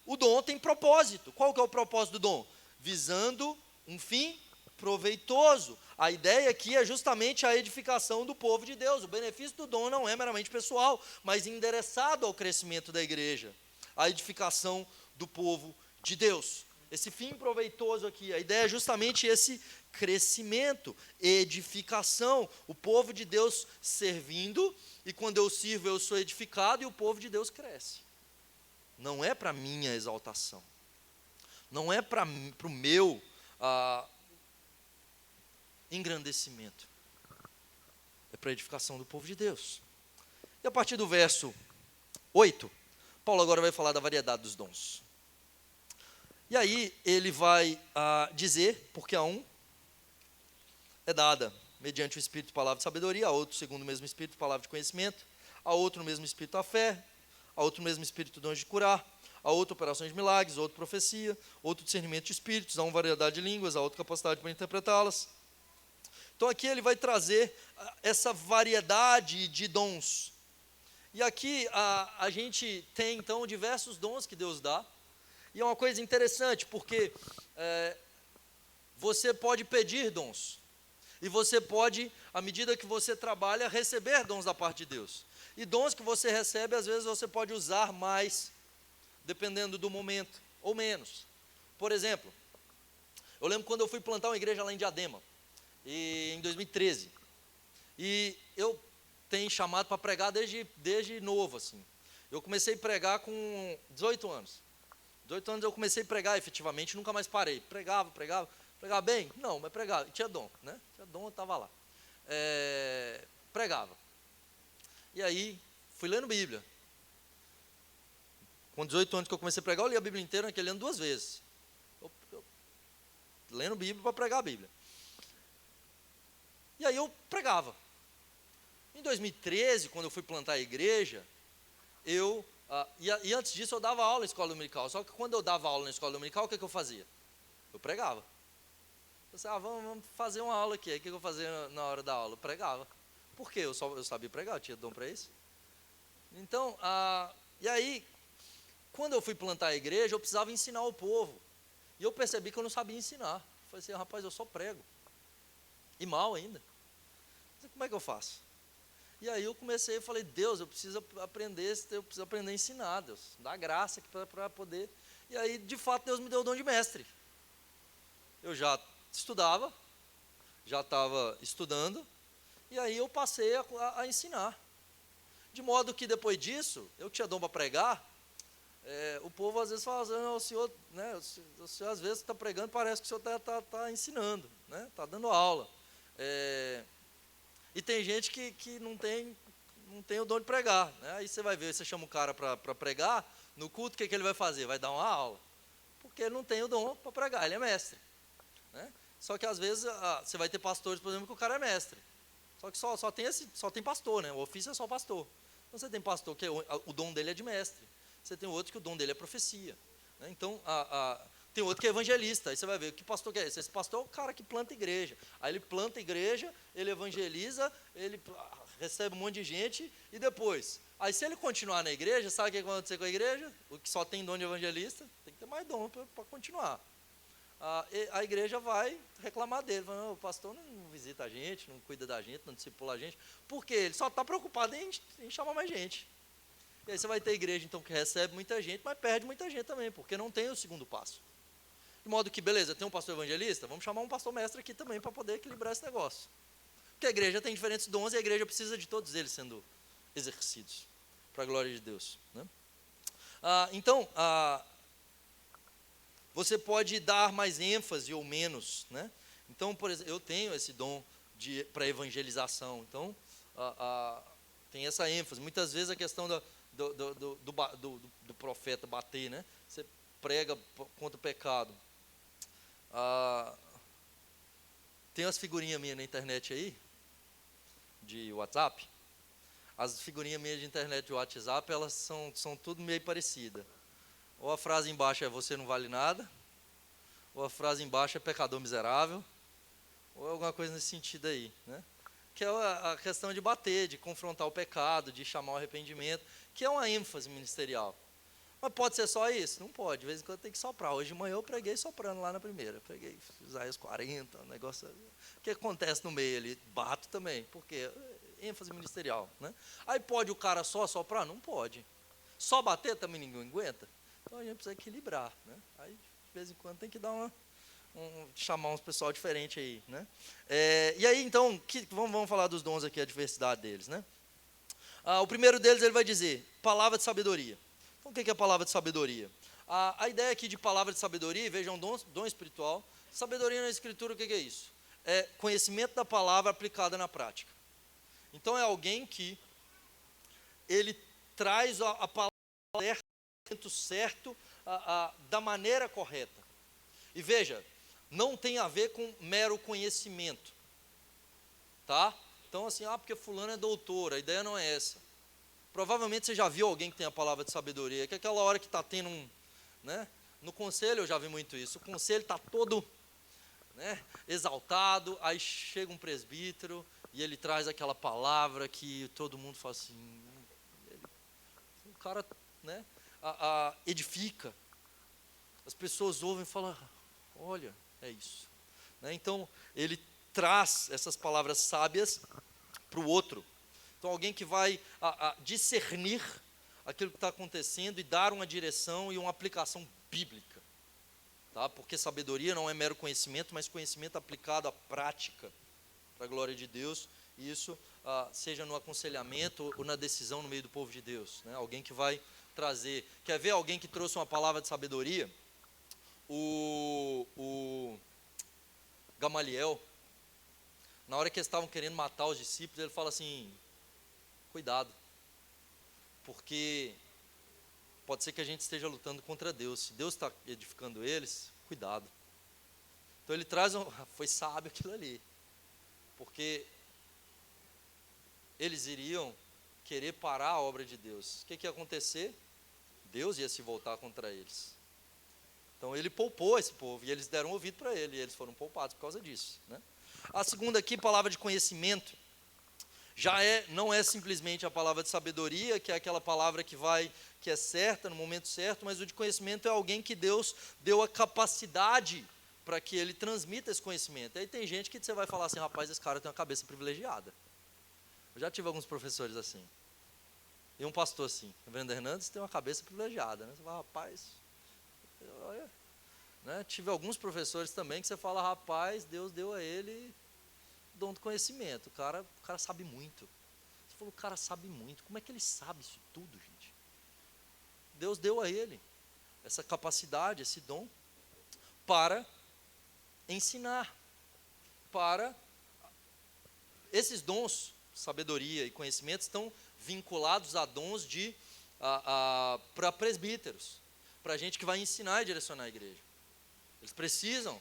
o dom tem propósito. Qual que é o propósito do dom? visando um fim proveitoso. A ideia aqui é justamente a edificação do povo de Deus. O benefício do dom não é meramente pessoal, mas endereçado ao crescimento da igreja, a edificação do povo de Deus. Esse fim proveitoso aqui, a ideia é justamente esse crescimento, edificação, o povo de Deus servindo, e quando eu sirvo eu sou edificado e o povo de Deus cresce. Não é para minha exaltação, não é para o meu engrandecimento, é para a edificação do povo de Deus. E a partir do verso 8, Paulo agora vai falar da variedade dos dons. E aí ele vai dizer, porque a um é dada mediante o Espírito palavra de sabedoria, a outro segundo o mesmo Espírito palavra de conhecimento, a outro no mesmo Espírito a fé, a outro no mesmo Espírito dons de curar, a outro operações de milagres, a outro profecia, outro discernimento de espíritos, a um variedade de línguas, a outro capacidade para interpretá-las. Então aqui ele vai trazer essa variedade de dons. E aqui a gente tem então diversos dons que Deus dá. E é uma coisa interessante, porque você pode pedir dons. E você pode, à medida que você trabalha, receber dons da parte de Deus. E dons que você recebe, às vezes você pode usar mais, dependendo do momento, ou menos. Por exemplo, eu lembro quando eu fui plantar uma igreja lá em Diadema, em 2013. E eu tenho chamado para pregar desde novo, assim. Eu comecei a pregar com 18 anos. 18 anos eu comecei a pregar efetivamente, nunca mais parei. Pregava bem? Não, mas pregava. Tinha dom, né? Tinha dom, eu estava lá. Pregava. E aí, fui lendo Bíblia. Com 18 anos que eu comecei a pregar, eu li a Bíblia inteira naquele ano 2 vezes. Lendo Bíblia para pregar a Bíblia. E aí eu pregava. Em 2013, quando eu fui plantar a igreja, e antes disso eu dava aula na escola dominical. Só que quando eu dava aula na escola dominical, o que eu fazia? Eu pregava. Eu disse, vamos fazer uma aula aqui. Aí o que eu fazia na hora da aula? Eu pregava. Por quê? Eu sabia pregar, eu tinha dom para isso. Então, e aí, quando eu fui plantar a igreja, eu precisava ensinar o povo. E eu percebi que eu não sabia ensinar. Eu falei assim, rapaz, eu só prego. E mal ainda. Como é que eu faço? E aí eu comecei, eu falei, Deus, eu preciso aprender a ensinar, Deus. Dá graça para poder. E aí, de fato, Deus me deu o dom de mestre. Eu já estudava, já estava estudando, e aí eu passei a ensinar. De modo que depois disso, eu tinha dom para pregar, o povo às vezes fala, o senhor, né, o senhor às vezes está pregando, parece que o senhor está ensinando, né, está dando aula. E tem gente que não tem o dom de pregar, né? Aí você vai ver, você chama o cara para pregar, no culto o que ele vai fazer? Vai dar uma aula, porque ele não tem o dom para pregar, ele é mestre, né? Só que às vezes você vai ter pastores, por exemplo, que o cara é mestre, só que só tem pastor, né? O ofício é só pastor. Então você tem pastor que o dom dele é de mestre, você tem outro que o dom dele é profecia, né? Então tem outro que é evangelista. Aí você vai ver, que pastor que é esse? Esse pastor é o cara que planta igreja. Aí ele planta igreja, ele evangeliza, ele recebe um monte de gente, e depois, aí se ele continuar na igreja, sabe o que vai acontecer com a igreja? O que só tem dom de evangelista, tem que ter mais dom para continuar. A igreja vai reclamar dele, falando, o pastor não visita a gente, não cuida da gente, não discipula a gente, porque ele só está preocupado em chamar mais gente. E aí você vai ter igreja então que recebe muita gente, mas perde muita gente também, porque não tem o segundo passo. De modo que, beleza, tem um pastor evangelista, vamos chamar um pastor mestre aqui também para poder equilibrar esse negócio. Porque a igreja tem diferentes dons e a igreja precisa de todos eles sendo exercidos, para a glória de Deus, né? Então, você pode dar mais ênfase ou menos, né? Então, por exemplo, eu tenho esse dom para evangelização, então, tem essa ênfase. Muitas vezes a questão do profeta bater, né? Você prega contra o pecado. Tem umas figurinhas minhas na internet aí, de WhatsApp. As figurinhas minhas de internet de WhatsApp, elas são tudo meio parecidas. Ou a frase embaixo é você não vale nada, ou a frase embaixo é pecador miserável, ou alguma coisa nesse sentido aí, né? Que é a questão de bater, de confrontar o pecado, de chamar o arrependimento, que é uma ênfase ministerial. Mas pode ser só isso? Não pode, de vez em quando tem que soprar. Hoje de manhã eu preguei soprando lá na primeira. Preguei Isaías 40, um negócio. O que acontece no meio ali? Bato também, porque ênfase ministerial, né? Aí pode o cara só soprar? Não pode. Só bater também ninguém aguenta. Então a gente precisa equilibrar, né? Aí de vez em quando tem que dar chamar uns pessoal diferente aí, né? E aí então, vamos falar dos dons aqui, a diversidade deles, né? O primeiro deles ele vai dizer, palavra de sabedoria. Então, o que é a palavra de sabedoria? A ideia aqui de palavra de sabedoria, vejam, dom espiritual. Sabedoria na Escritura, o que é isso? É conhecimento da palavra aplicada na prática. Então, é alguém que ele traz a palavra certo, da maneira correta. E veja, não tem a ver com mero conhecimento. Tá? Então, assim, porque fulano é doutor, a ideia não é essa. Provavelmente você já viu alguém que tem a palavra de sabedoria, que é aquela hora que está tendo né? No conselho eu já vi muito isso, o conselho está todo, né, exaltado, aí chega um presbítero e ele traz aquela palavra que todo mundo fala assim, o cara, né, edifica, as pessoas ouvem e falam, olha, é isso. Né? Então, ele traz essas palavras sábias para o outro. Então, alguém que vai discernir aquilo que está acontecendo e dar uma direção e uma aplicação bíblica. Tá? Porque sabedoria não é mero conhecimento, mas conhecimento aplicado à prática, para a glória de Deus. E isso seja no aconselhamento ou na decisão no meio do povo de Deus. Né? Alguém que vai trazer. Quer ver alguém que trouxe uma palavra de sabedoria? O Gamaliel, na hora que eles estavam querendo matar os discípulos, ele fala assim, cuidado, porque pode ser que a gente esteja lutando contra Deus. Se Deus está edificando eles, cuidado. Então ele traz, foi sábio aquilo ali, porque eles iriam querer parar a obra de Deus. O que ia acontecer? Deus ia se voltar contra eles. Então ele poupou esse povo, e eles deram ouvido para ele, e eles foram poupados por causa disso. Né? A segunda aqui, palavra de conhecimento. Não é simplesmente a palavra de sabedoria, que é aquela palavra que é certa, no momento certo, mas o de conhecimento é alguém que Deus deu a capacidade para que ele transmita esse conhecimento. Aí tem gente que você vai falar assim, rapaz, esse cara tem uma cabeça privilegiada. Eu já tive alguns professores assim. E um pastor assim, o Brenda Hernandes tem uma cabeça privilegiada. Né? Você fala, rapaz, olha. Né? Tive alguns professores também que você fala, rapaz, Deus deu a ele dom do conhecimento, o cara sabe muito. Você falou, o cara sabe muito, como é que ele sabe isso tudo, gente? Deus deu a ele essa capacidade, esse dom, para ensinar, para... Esses dons, sabedoria e conhecimento, estão vinculados a dons para presbíteros, para gente que vai ensinar e direcionar a igreja. Eles precisam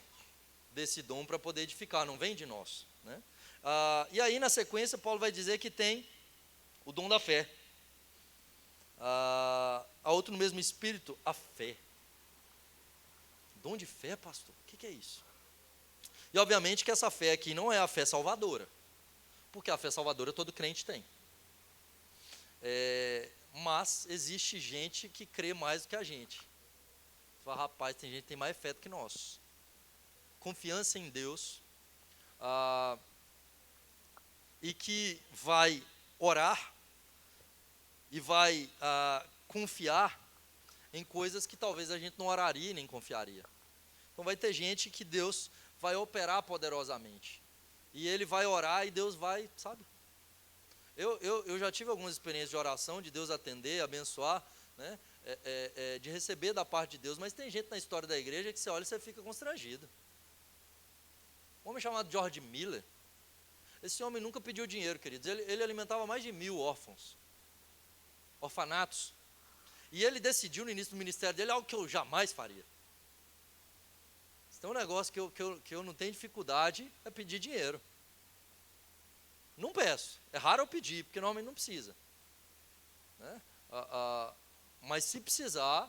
desse dom para poder edificar, não vem de nós. Né? E aí, na sequência, Paulo vai dizer que tem o dom da fé. A outro no mesmo espírito, a fé. Dom de fé, pastor? O que é isso? E obviamente que essa fé aqui não é a fé salvadora, porque a fé salvadora todo crente tem. Mas existe gente que crê mais do que a gente. Você fala, rapaz, tem gente que tem mais fé do que nós. Confiança em Deus, e que vai orar e vai confiar em coisas que talvez a gente não oraria nem confiaria. Então vai ter gente que Deus vai operar poderosamente, e ele vai orar e Deus vai, sabe? Eu já tive algumas experiências de oração, de Deus atender, abençoar, né? De receber da parte de Deus, mas tem gente na história da igreja que você olha e você fica constrangido. Um homem chamado George Miller, esse homem nunca pediu dinheiro, queridos, ele alimentava mais de 1000 órfãos, orfanatos, e ele decidiu no início do ministério dele algo que eu jamais faria. Então um negócio que eu não tenho dificuldade é pedir dinheiro. Não peço, é raro eu pedir, porque normalmente não precisa. Né? Mas se precisar,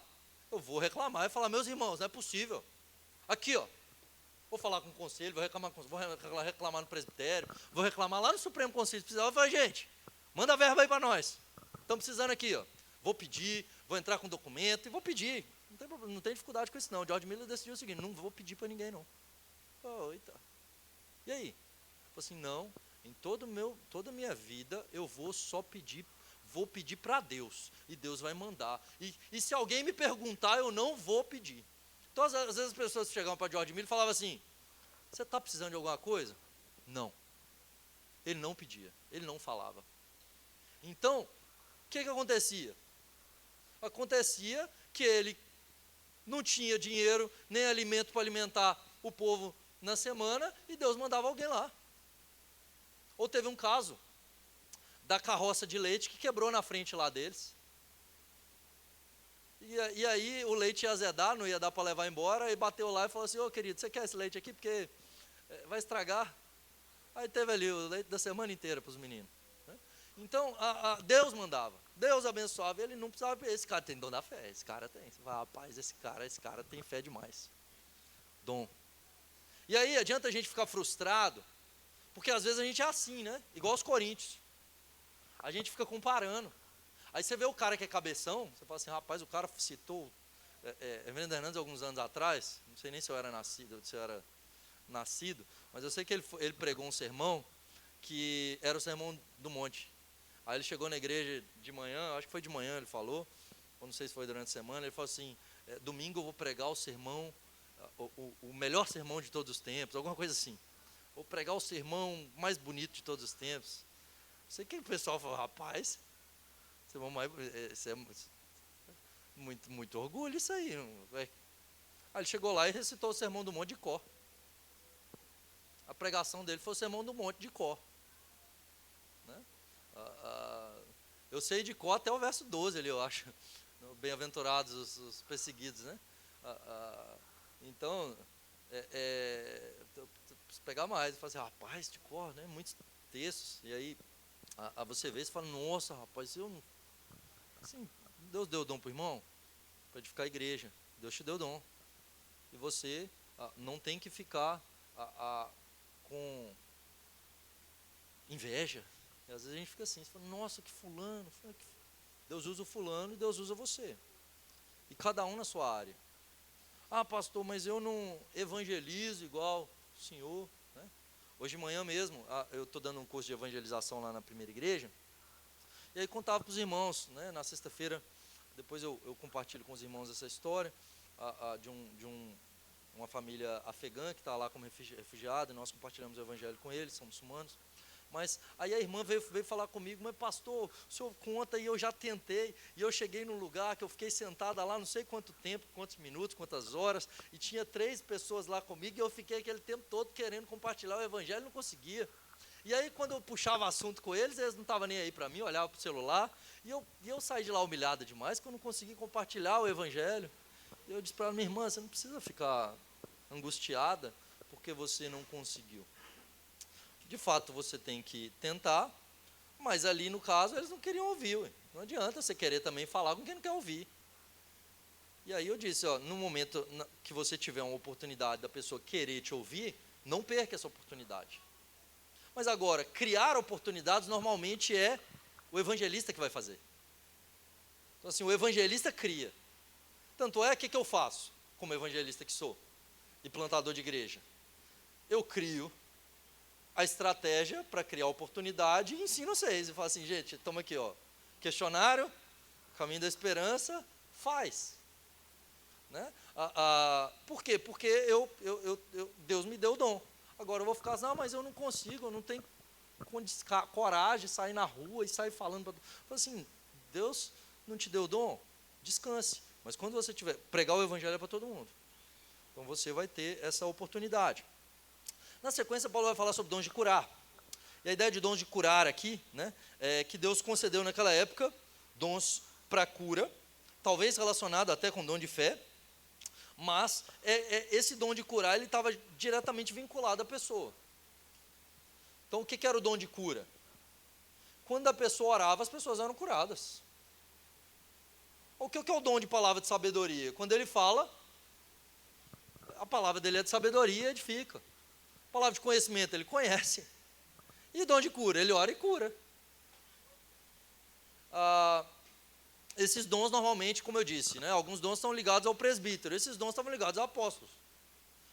eu vou reclamar e falar, meus irmãos, não é possível. Aqui, ó, vou falar com o conselho, vou reclamar no presbitério, vou reclamar lá no Supremo Conselho, se precisar, eu falo, gente, manda a verba aí para nós. Estamos precisando aqui, ó. vou pedir, vou entrar com documento e vou pedir. Não tem dificuldade com isso não. George Miller decidiu o seguinte, não vou pedir para ninguém não. Eita. E aí? Falei assim, não, em toda a minha vida eu vou pedir para Deus, e Deus vai mandar. E se alguém me perguntar, eu não vou pedir. Então, às vezes as pessoas chegavam para George Miller e falavam assim, você está precisando de alguma coisa? Não. Ele não pedia, ele não falava. Então, o que acontecia? Acontecia que ele não tinha dinheiro, nem alimento para alimentar o povo na semana, e Deus mandava alguém lá. Ou teve um caso da carroça de leite que quebrou na frente lá deles. E aí o leite ia azedar, não ia dar para levar embora, e bateu lá e falou assim, ô querido, você quer esse leite aqui? Porque vai estragar. Aí teve ali o leite da semana inteira para os meninos. Né? Então, Deus mandava, Deus abençoava, ele não precisava, esse cara tem dom da fé, esse cara tem. Você fala, rapaz, esse cara tem fé demais. Dom. E aí adianta a gente ficar frustrado, porque às vezes a gente é assim, né? Igual os coríntios. A gente fica comparando. Aí você vê o cara que é cabeção, você fala assim, rapaz, o cara citou Reverendo Hernandes alguns anos atrás, não sei nem se eu era nascido, mas eu sei que ele pregou um sermão que era o Sermão do Monte. Aí ele chegou na igreja de manhã, acho que foi de manhã ele falou, ou não sei se foi durante a semana, ele falou assim, domingo eu vou pregar o sermão, o melhor sermão de todos os tempos, alguma coisa assim. Vou pregar o sermão mais bonito de todos os tempos. Não sei o que o pessoal falou, rapaz, sermão mais, muito orgulho isso aí. Aí ele chegou lá e recitou o Sermão do Monte de cor. A pregação dele foi o Sermão do Monte de cor. Né? Eu sei de cor até o verso 12 ali, eu acho. Bem-aventurados os perseguidos, né? Então, eu preciso pegar mais. Eu falo assim, rapaz, de cor, né? Muitos textos. E aí, você vê e fala, nossa, rapaz, eu não... Assim, Deus deu o dom para o irmão, para edificar a igreja. Deus te deu o dom. E você não tem que ficar com inveja. E às vezes a gente fica assim, você fala, nossa, que fulano. Deus usa o fulano e Deus usa você. E cada um na sua área. Ah, pastor, mas eu não evangelizo igual o senhor. Né? Hoje de manhã mesmo, eu estou dando um curso de evangelização lá na primeira igreja. E aí contava para os irmãos, né, na sexta-feira, depois eu compartilho com os irmãos essa história de uma família afegã que está lá como refugiada, e nós compartilhamos o evangelho com eles, são muçulmanos. Mas aí a irmã veio falar comigo, mas pastor, o senhor conta, e eu já tentei, e eu cheguei num lugar que eu fiquei sentada lá não sei quanto tempo, quantos minutos, quantas horas, e tinha 3 pessoas lá comigo, e eu fiquei aquele tempo todo querendo compartilhar o evangelho e não conseguia. E aí quando eu puxava assunto com eles não estavam nem aí para mim, olhava para o celular, e eu saí de lá humilhado demais, que eu não consegui compartilhar o evangelho. E eu disse para ela, minha irmã, você não precisa ficar angustiada, porque você não conseguiu. De fato, você tem que tentar, mas ali no caso, eles não queriam ouvir. Ué. Não adianta você querer também falar com quem não quer ouvir. E aí eu disse, no momento que você tiver uma oportunidade da pessoa querer te ouvir, não perca essa oportunidade. Mas agora, criar oportunidades normalmente é o evangelista que vai fazer. Então assim, o evangelista cria. Tanto é, o que eu faço como evangelista que sou? E plantador de igreja? Eu crio a estratégia para criar oportunidade e ensino vocês. Eu falo assim, gente, toma aqui, questionário, caminho da esperança, faz. Né? Por quê? Porque Deus me deu o dom. Agora eu vou ficar assim, não, mas eu não consigo, eu não tenho coragem de sair na rua e sair falando. Eu falo assim, Deus não te deu o dom? Descanse. Mas quando você tiver, pregar o evangelho é para todo mundo. Então você vai ter essa oportunidade. Na sequência, Paulo vai falar sobre dons de curar. E a ideia de dons de curar aqui, né, é que Deus concedeu naquela época dons para cura, talvez relacionado até com dom de fé, mas esse dom de curar ele estava diretamente vinculado à pessoa. Então, o que era o dom de cura? Quando a pessoa orava, as pessoas eram curadas. O que é o dom de palavra de sabedoria? Quando ele fala, a palavra dele é de sabedoria e edifica. Palavra de conhecimento, ele conhece. E dom de cura, ele ora e cura. esses dons normalmente, como eu disse, né, alguns dons estão ligados ao presbítero, esses dons estavam ligados aos apóstolos.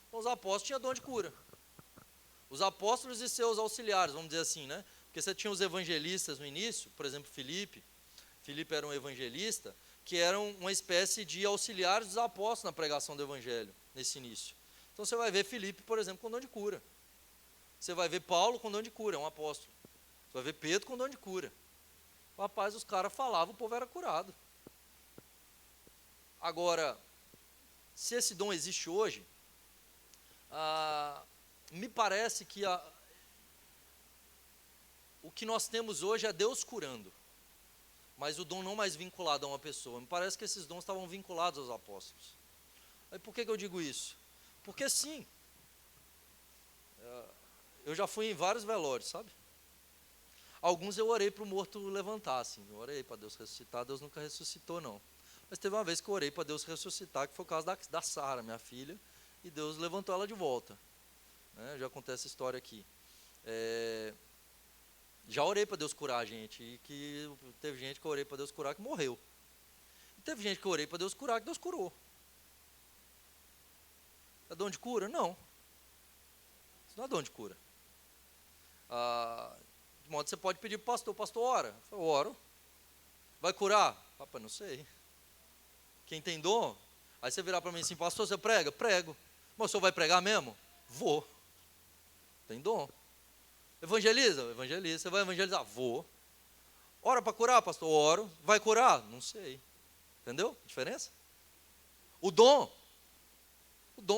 Então os apóstolos tinham dom de cura. Os apóstolos e seus auxiliares, vamos dizer assim, né? Porque você tinha os evangelistas no início, por exemplo, Filipe era um evangelista, que eram uma espécie de auxiliares dos apóstolos na pregação do evangelho, nesse início. Então você vai ver Filipe, por exemplo, com dom de cura. Você vai ver Paulo com dom de cura, é um apóstolo. Você vai ver Pedro com dom de cura. Rapaz, os caras falavam, o povo era curado. Agora, se esse dom existe hoje, me parece que o que nós temos hoje é Deus curando, mas o dom não mais vinculado a uma pessoa. Me parece que esses dons estavam vinculados aos apóstolos. Aí por que eu digo isso? Porque sim, eu já fui em vários velórios, sabe? Alguns eu orei para o morto levantar, assim, eu orei para Deus ressuscitar, Deus nunca ressuscitou não. Mas teve uma vez que eu orei para Deus ressuscitar, que foi o caso da Sara, minha filha, e Deus levantou ela de volta. Já contei essa história aqui. Já orei para Deus curar a gente, e que teve gente que eu orei para Deus curar que morreu. E teve gente que eu orei para Deus curar que Deus curou. É dom de cura? Não. Isso não é dom de cura. De modo que você pode pedir para o pastor, ora. Eu oro. Vai curar? Papai, não sei. Quem tem dom? Aí você virar para mim assim, pastor, você prega? Prego. Mas o senhor vai pregar mesmo? Vou. Tem dom. Evangeliza? Evangeliza. Você vai evangelizar? Vou. Ora para curar, pastor? Oro. Vai curar? Não sei. Entendeu a diferença? O dom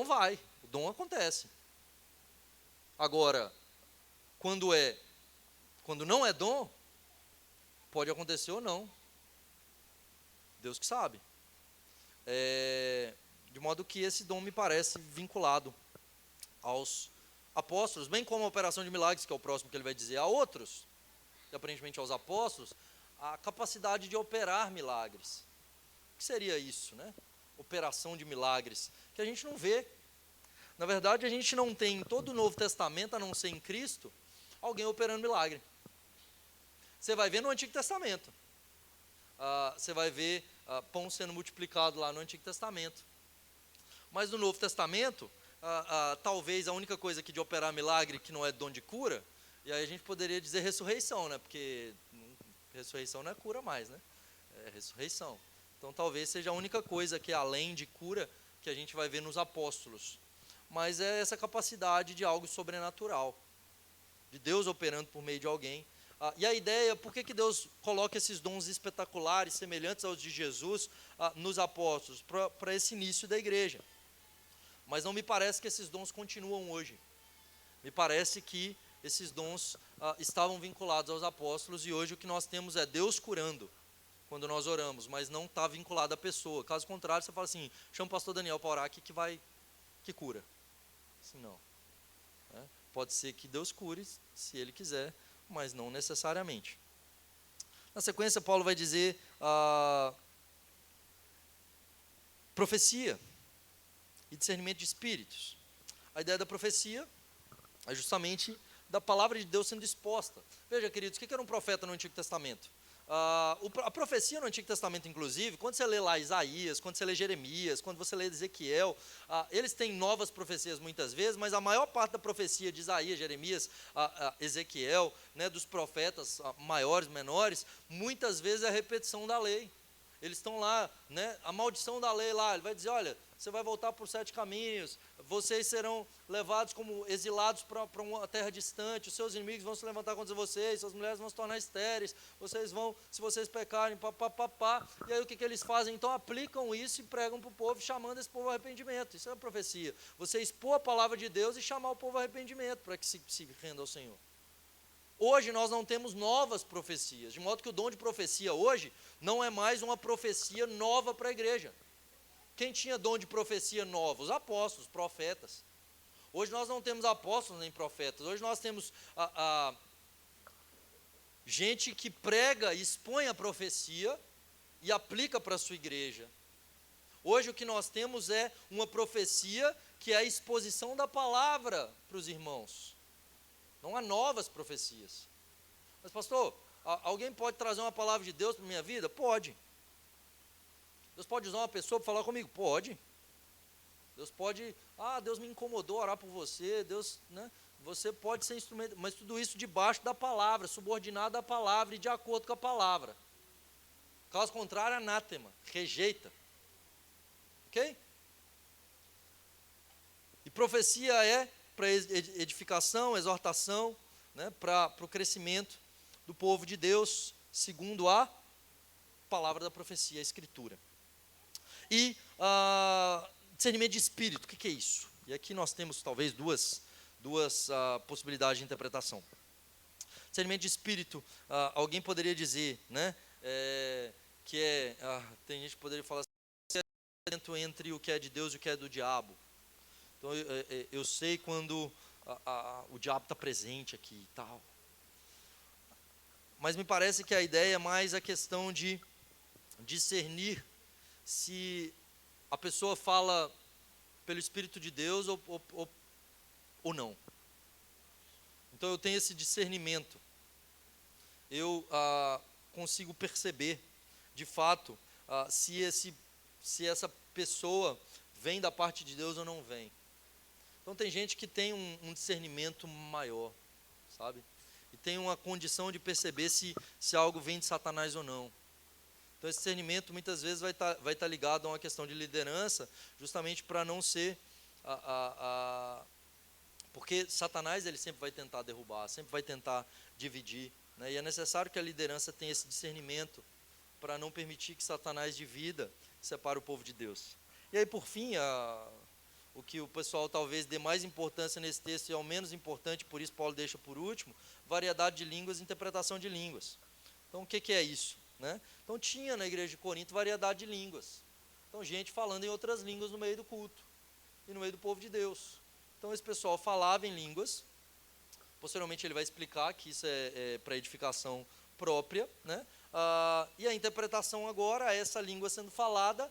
vai. O dom acontece. Agora, quando não é dom, pode acontecer ou não. Deus que sabe. De modo que esse dom me parece vinculado aos apóstolos, bem como a operação de milagres, que é o próximo que ele vai dizer, a outros, e aparentemente aos apóstolos, a capacidade de operar milagres. O que seria isso, né? Operação de milagres, que a gente não vê. Na verdade, a gente não tem em todo o Novo Testamento, a não ser em Cristo, alguém operando milagre. Você vai ver no Antigo Testamento. Você vai ver pão sendo multiplicado lá no Antigo Testamento. Mas no Novo Testamento, talvez a única coisa aqui de operar milagre que não é dom de cura, e aí a gente poderia dizer ressurreição, né? Porque ressurreição não é cura mais, né? É ressurreição. Então talvez seja a única coisa que além de cura que a gente vai ver nos apóstolos. Mas é essa capacidade de algo sobrenatural, de Deus operando por meio de alguém. E a ideia, por que Deus coloca esses dons espetaculares, semelhantes aos de Jesus, nos apóstolos? Para esse início da igreja. Mas não me parece que esses dons continuam hoje. Me parece que esses dons estavam vinculados aos apóstolos, e hoje o que nós temos é Deus curando, quando nós oramos, mas não está vinculado à pessoa. Caso contrário, você fala assim, chama o pastor Daniel para orar aqui que cura. Assim não. Pode ser que Deus cure, se Ele quiser, mas não necessariamente. Na sequência, Paulo vai dizer profecia e discernimento de espíritos. A ideia da profecia é justamente da palavra de Deus sendo exposta. Veja, queridos, o que era um profeta no Antigo Testamento? A profecia no Antigo Testamento, inclusive, quando você lê lá Isaías, quando você lê Jeremias, quando você lê Ezequiel, eles têm novas profecias muitas vezes, mas a maior parte da profecia de Isaías, Jeremias, Ezequiel, né, dos profetas maiores, menores, muitas vezes é a repetição da lei. Eles estão lá, né, a maldição da lei lá, ele vai dizer, olha, você vai voltar por 7 caminhos, vocês serão levados como exilados para uma terra distante, os seus inimigos vão se levantar contra vocês, suas mulheres vão se tornar estéreis, vocês vão, se vocês pecarem, e aí o que eles fazem? Então aplicam isso e pregam para o povo, chamando esse povo ao arrependimento. Isso é a profecia, você expor a palavra de Deus e chamar o povo ao arrependimento, para que se renda ao Senhor. Hoje nós não temos novas profecias, de modo que o dom de profecia hoje não é mais uma profecia nova para a igreja. Quem tinha dom de profecia nova? Os apóstolos, profetas. Hoje nós não temos apóstolos nem profetas, hoje nós temos gente que prega, expõe a profecia e aplica para a sua igreja. Hoje o que nós temos é uma profecia que é a exposição da palavra para os irmãos. Não há novas profecias. Mas pastor, alguém pode trazer uma palavra de Deus para a minha vida? Pode. Deus pode usar uma pessoa para falar comigo? Pode. Deus pode, Deus me incomodou orar por você, Deus, né? Você pode ser instrumento, mas tudo isso debaixo da palavra, subordinado à palavra e de acordo com a palavra. Caso contrário, anátema, rejeita. Ok? E profecia é para edificação, exortação, né? Para o crescimento do povo de Deus, segundo a palavra da profecia, a escritura. E discernimento de espírito, o que é isso? E aqui nós temos talvez duas possibilidades de interpretação. Discernimento de espírito, alguém poderia dizer, né, tem gente que poderia falar assim, entre o que é de Deus e o que é do diabo. Então eu sei quando o diabo está presente aqui e tal. Mas me parece que a ideia é mais a questão de discernir se a pessoa fala pelo Espírito de Deus ou não. Então eu tenho esse discernimento. Eu consigo perceber, de fato, se essa pessoa vem da parte de Deus ou não vem. Então tem gente que tem um discernimento maior, sabe? E tem uma condição de perceber se algo vem de Satanás ou não. Então esse discernimento muitas vezes vai estar ligado a uma questão de liderança, justamente para não ser porque Satanás ele sempre vai tentar derrubar, sempre vai tentar dividir, né? E é necessário que a liderança tenha esse discernimento para não permitir que Satanás divida, separe o povo de Deus. E aí por fim, o que o pessoal talvez dê mais importância nesse texto e é o menos importante, por isso Paulo deixa por último, variedade de línguas e interpretação de línguas. Então o que é isso? Né? Então tinha na igreja de Corinto variedade de línguas. Então gente falando em outras línguas no meio do culto e no meio do povo de Deus. Então esse pessoal falava em línguas. Posteriormente ele vai explicar que isso é para edificação própria, né? E a interpretação agora é essa língua sendo falada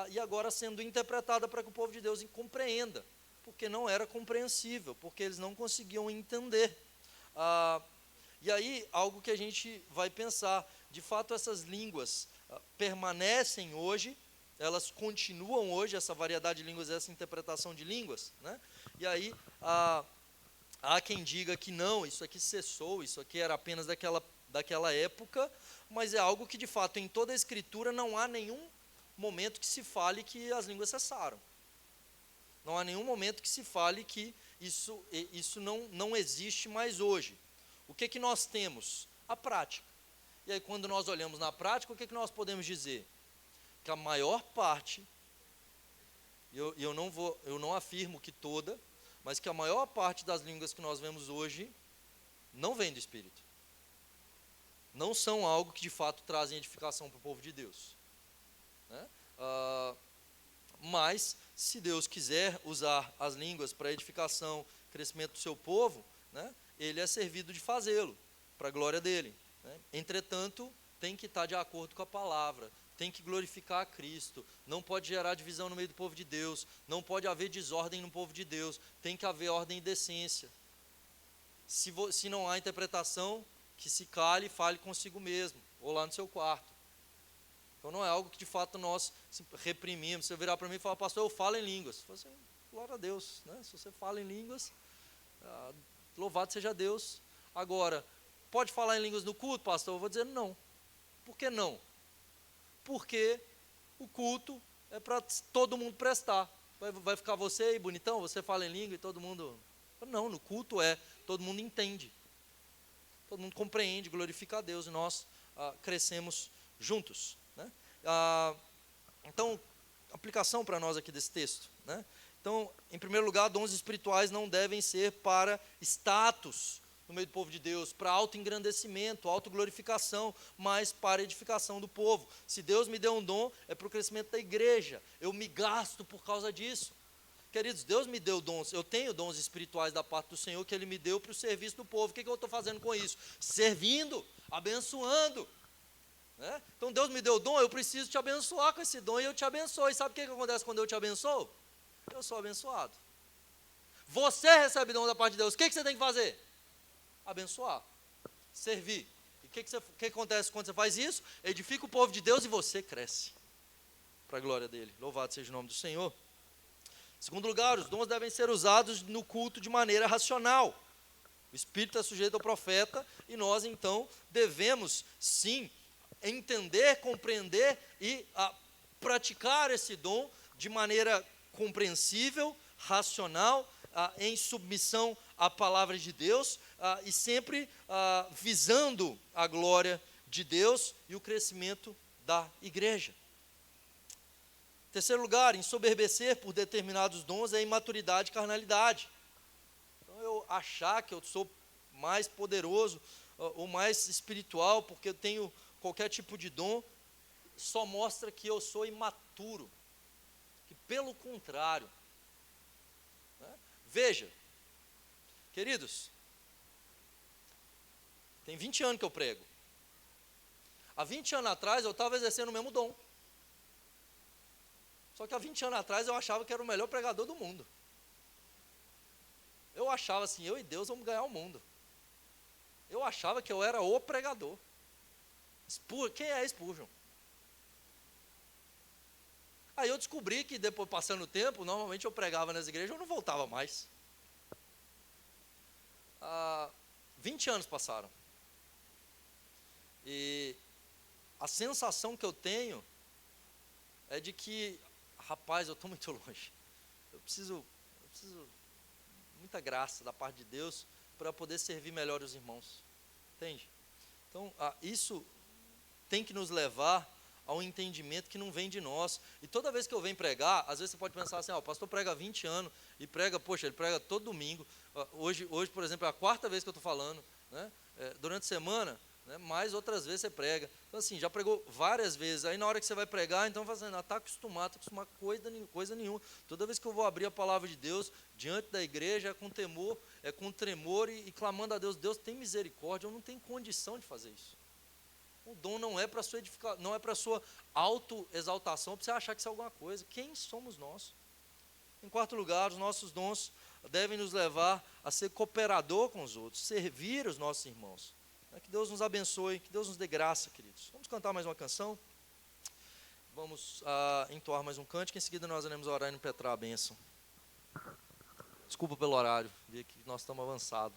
e agora sendo interpretada para que o povo de Deus compreenda, porque não era compreensível, porque eles não conseguiam entender. E aí algo que a gente vai pensar, de fato essas línguas permanecem hoje, elas continuam hoje, essa variedade de línguas, essa interpretação de línguas, né? E aí há quem diga que não, isso aqui cessou, isso aqui era apenas daquela época, mas é algo que de fato em toda a escritura não há nenhum momento que se fale que as línguas cessaram. Não há nenhum momento que se fale que isso não existe mais hoje. O que nós temos? A prática. E aí quando nós olhamos na prática, o que nós podemos dizer? Que a maior parte, eu não afirmo que toda, mas que a maior parte das línguas que nós vemos hoje não vem do Espírito. Não são algo que de fato trazem edificação para o povo de Deus, né? Mas se Deus quiser usar as línguas para edificação, crescimento do seu povo, né, ele é servido de fazê-lo, para a glória dele, né? Entretanto, tem que estar de acordo com a palavra, tem que glorificar a Cristo, não pode gerar divisão no meio do povo de Deus, não pode haver desordem no povo de Deus, tem que haver ordem e decência. Se não há interpretação, que se cale e fale consigo mesmo, ou lá no seu quarto. Então não é algo que de fato nós reprimimos. Se eu virar para mim e falar, pastor, eu falo em línguas. Eu falo assim, glória a Deus, né? Se você fala em línguas, louvado seja Deus. Agora, pode falar em línguas no culto, pastor? Eu vou dizer não. Por que não? Porque o culto é para todo mundo prestar. Vai ficar você aí bonitão, você fala em língua e todo mundo... Não, no culto todo mundo entende. Todo mundo compreende, glorifica a Deus e nós crescemos juntos, né? Então, aplicação para nós aqui desse texto, né? Então, em primeiro lugar, dons espirituais não devem ser para status no meio do povo de Deus, para autoengrandecimento, autoglorificação, mas para edificação do povo. Se Deus me deu um dom, é para o crescimento da igreja. Eu me gasto por causa disso. Queridos, Deus me deu dons, eu tenho dons espirituais da parte do Senhor que Ele me deu para o serviço do povo. O que eu estou fazendo com isso? Servindo, abençoando, né? Então Deus me deu dom, eu preciso te abençoar com esse dom e eu te abençoo. E sabe o que acontece quando eu te abençoo? Eu sou abençoado. Você recebe dom da parte de Deus, o que você tem que fazer? Abençoar, servir. E o que acontece quando você faz isso? Edifica o povo de Deus e você cresce. para a glória dele. Louvado seja o nome do Senhor. Em segundo lugar, os dons devem ser usados no culto de maneira racional. O Espírito é sujeito ao profeta e nós, então, devemos, sim, entender, compreender e praticar esse dom de maneira compreensível, racional, em submissão à palavra de Deus e sempre visando a glória de Deus e o crescimento da igreja. Em terceiro lugar, ensoberbecer por determinados dons é imaturidade e carnalidade. Então, eu achar que eu sou mais poderoso ou mais espiritual porque eu tenho qualquer tipo de dom, só mostra que eu sou imaturo. Que pelo contrário, né? Veja, queridos, tem 20 anos que eu prego. Há 20 anos atrás eu estava exercendo o mesmo dom. Só que há 20 anos atrás eu achava que era o melhor pregador do mundo. Eu achava assim, eu e Deus vamos ganhar o mundo. Eu achava que eu era o pregador. Quem é Spurgeon? Aí eu descobri que depois, passando o tempo, normalmente eu pregava nas igrejas, eu não voltava mais. 20 anos passaram. E a sensação que eu tenho é de que, rapaz, eu estou muito longe. Eu preciso muita graça da parte de Deus para poder servir melhor os irmãos. Entende? Então, isso tem que nos levar ao entendimento que não vem de nós. E toda vez que eu venho pregar, às vezes você pode pensar assim, o pastor prega há 20 anos e prega, poxa, ele prega todo domingo. Hoje, por exemplo, é a quarta vez que eu estou falando, né? Durante a semana, né? Mais outras vezes você prega. Então assim, já pregou várias vezes. Aí na hora que você vai pregar, então fazendo, está acostumado com coisa nenhuma. Toda vez que eu vou abrir a palavra de Deus diante da igreja, é com temor, é com tremor e clamando a Deus, Deus tem misericórdia, eu não tenho condição de fazer isso. O dom não é para sua edificação, não é para sua autoexaltação, para você achar que isso é alguma coisa. Quem somos nós? Em quarto lugar, os nossos dons devem nos levar a ser cooperador com os outros, servir os nossos irmãos. Que Deus nos abençoe, que Deus nos dê graça, queridos. Vamos cantar mais uma canção? Vamos entoar mais um cântico, em seguida nós iremos orar e impetrar a bênção. Desculpa pelo horário, vi que nós estamos avançados.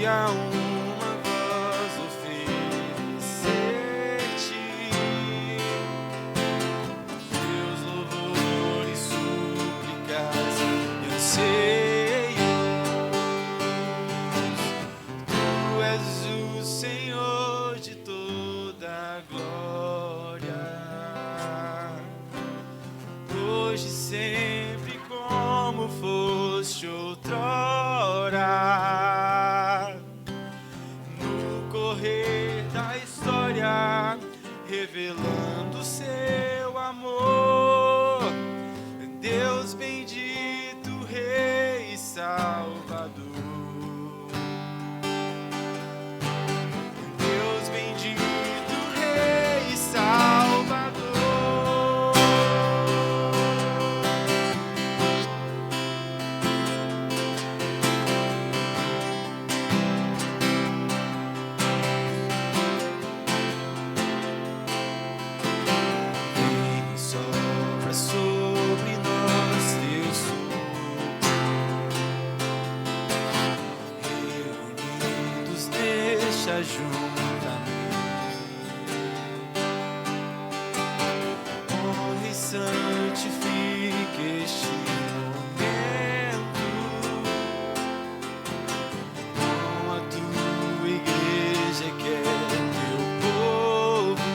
a uma voz oferecer-te teus louvores, súplicas e anseios. Tu és o Senhor de toda a glória, hoje e sempre como foste outrora. Revelando seu amor, Deus bendito, Rei e Salvador. esteja junto a mim. Honre e santifique este momento com a tua igreja que é teu povo.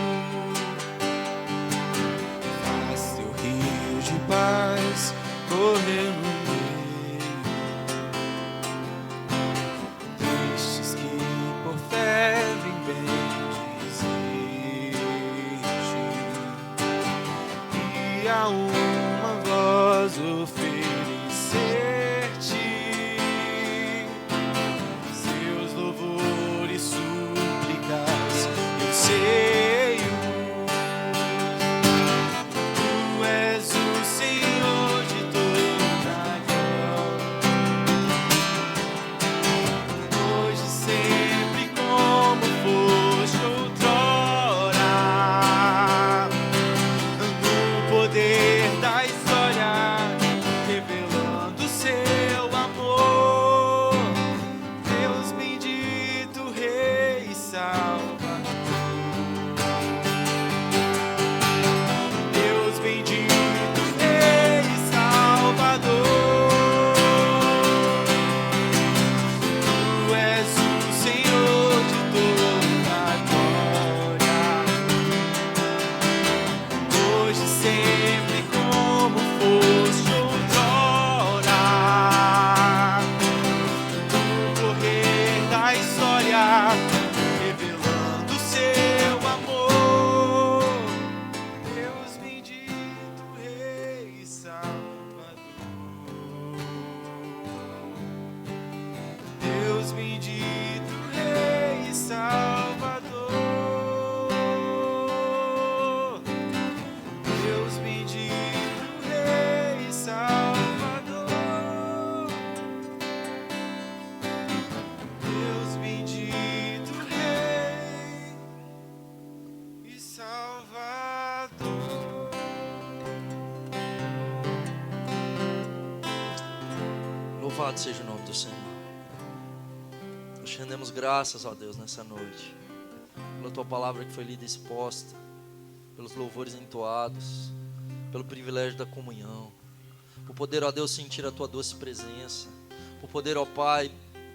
Faz teu rio de paz correr no meio destes que por fé vêm bendizer-te e a uma voz oferecer-te seus louvores, súplicas e anseios. Tu és o Senhor de toda a glória, hoje e sempre como foste outrora, no poder da história, revelando seu amor. Deus bendito, Rei e Salvador. Deus bendito, Rei e Salvador. Tu és o Senhor de toda a glória, hoje e sempre como foste outrora, no correr da história, revelando seu amor. Deus bendito, Rei e Salvador. Deus bendito, Rei e Salvador. Deus bendito, Rei e Salvador. Deus bendito, Rei e Salvador. Louvado seja o nome do Senhor. Nós te rendemos graças, ó Deus, nessa noite, pela tua palavra que foi lida e exposta, pelos louvores entoados, pelo privilégio da comunhão, por poder, ó Deus, sentir a tua doce presença, por poder, ó Pai,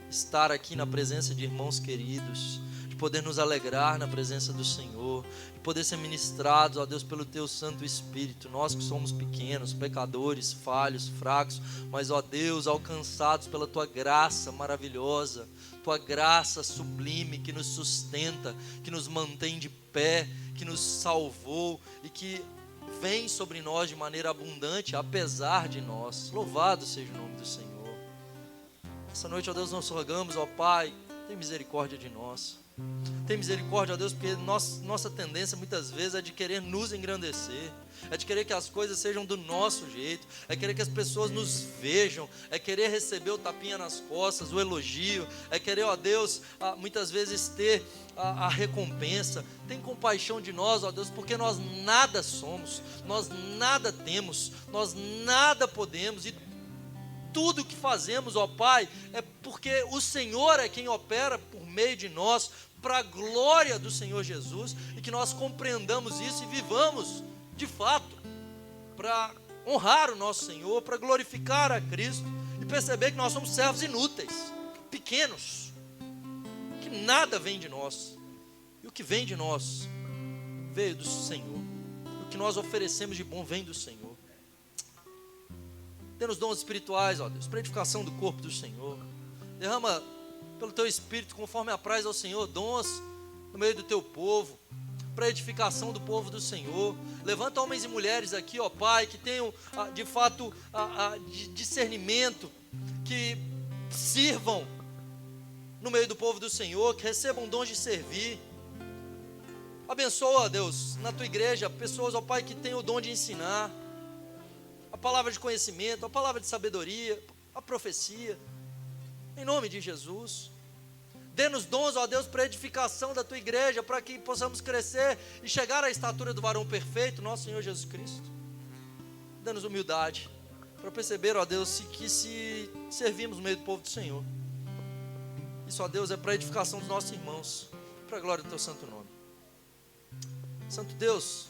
estar aqui na presença de irmãos queridos, de poder nos alegrar na presença do Senhor, de poder ser ministrados, ó Deus, pelo teu Santo Espírito. Nós que somos pequenos, pecadores, falhos, fracos, mas, ó Deus, alcançados pela tua graça maravilhosa, tua graça sublime que nos sustenta, que nos mantém de pé, que nos salvou e que vem sobre nós de maneira abundante, apesar de nós. Louvado seja o nome do Senhor. Essa noite, ó Deus, nós rogamos, ó Pai, tem misericórdia de nós. Tem misericórdia, ó Deus, porque nossa tendência muitas vezes é de querer nos engrandecer, é de querer que as coisas sejam do nosso jeito, é querer que as pessoas nos vejam, é querer receber o tapinha nas costas, o elogio, é querer, ó Deus, muitas vezes ter a recompensa. Tem compaixão de nós, ó Deus, porque nós nada somos, nós nada temos, nós nada podemos, e tudo que fazemos, ó Pai, é porque o Senhor é quem opera por meio de nós, para a glória do Senhor Jesus, e que nós compreendamos isso e vivamos de fato para honrar o nosso Senhor, para glorificar a Cristo e perceber que nós somos servos inúteis, pequenos, que nada vem de nós, e o que vem de nós veio do Senhor, e o que nós oferecemos de bom vem do Senhor. Dê-nos dons espirituais, ó Deus, para a edificação do corpo do Senhor. Derrama pelo teu Espírito, conforme apraz ao Senhor, dons no meio do teu povo, para a edificação do povo do Senhor. Levanta homens e mulheres aqui, ó Pai, que tenham de fato discernimento, que sirvam no meio do povo do Senhor, que recebam dons de servir. Abençoa, ó Deus, na tua igreja, pessoas, ó Pai, que têm o dom de ensinar, a palavra de conhecimento, a palavra de sabedoria, a profecia, em nome de Jesus. Dê-nos dons, ó Deus, para a edificação da tua igreja, para que possamos crescer e chegar à estatura do varão perfeito, nosso Senhor Jesus Cristo. Dê-nos humildade para perceber, ó Deus, que se servimos no meio do povo do Senhor, Isso, ó Deus, é para a edificação dos nossos irmãos, para a glória do teu santo nome. Santo Deus,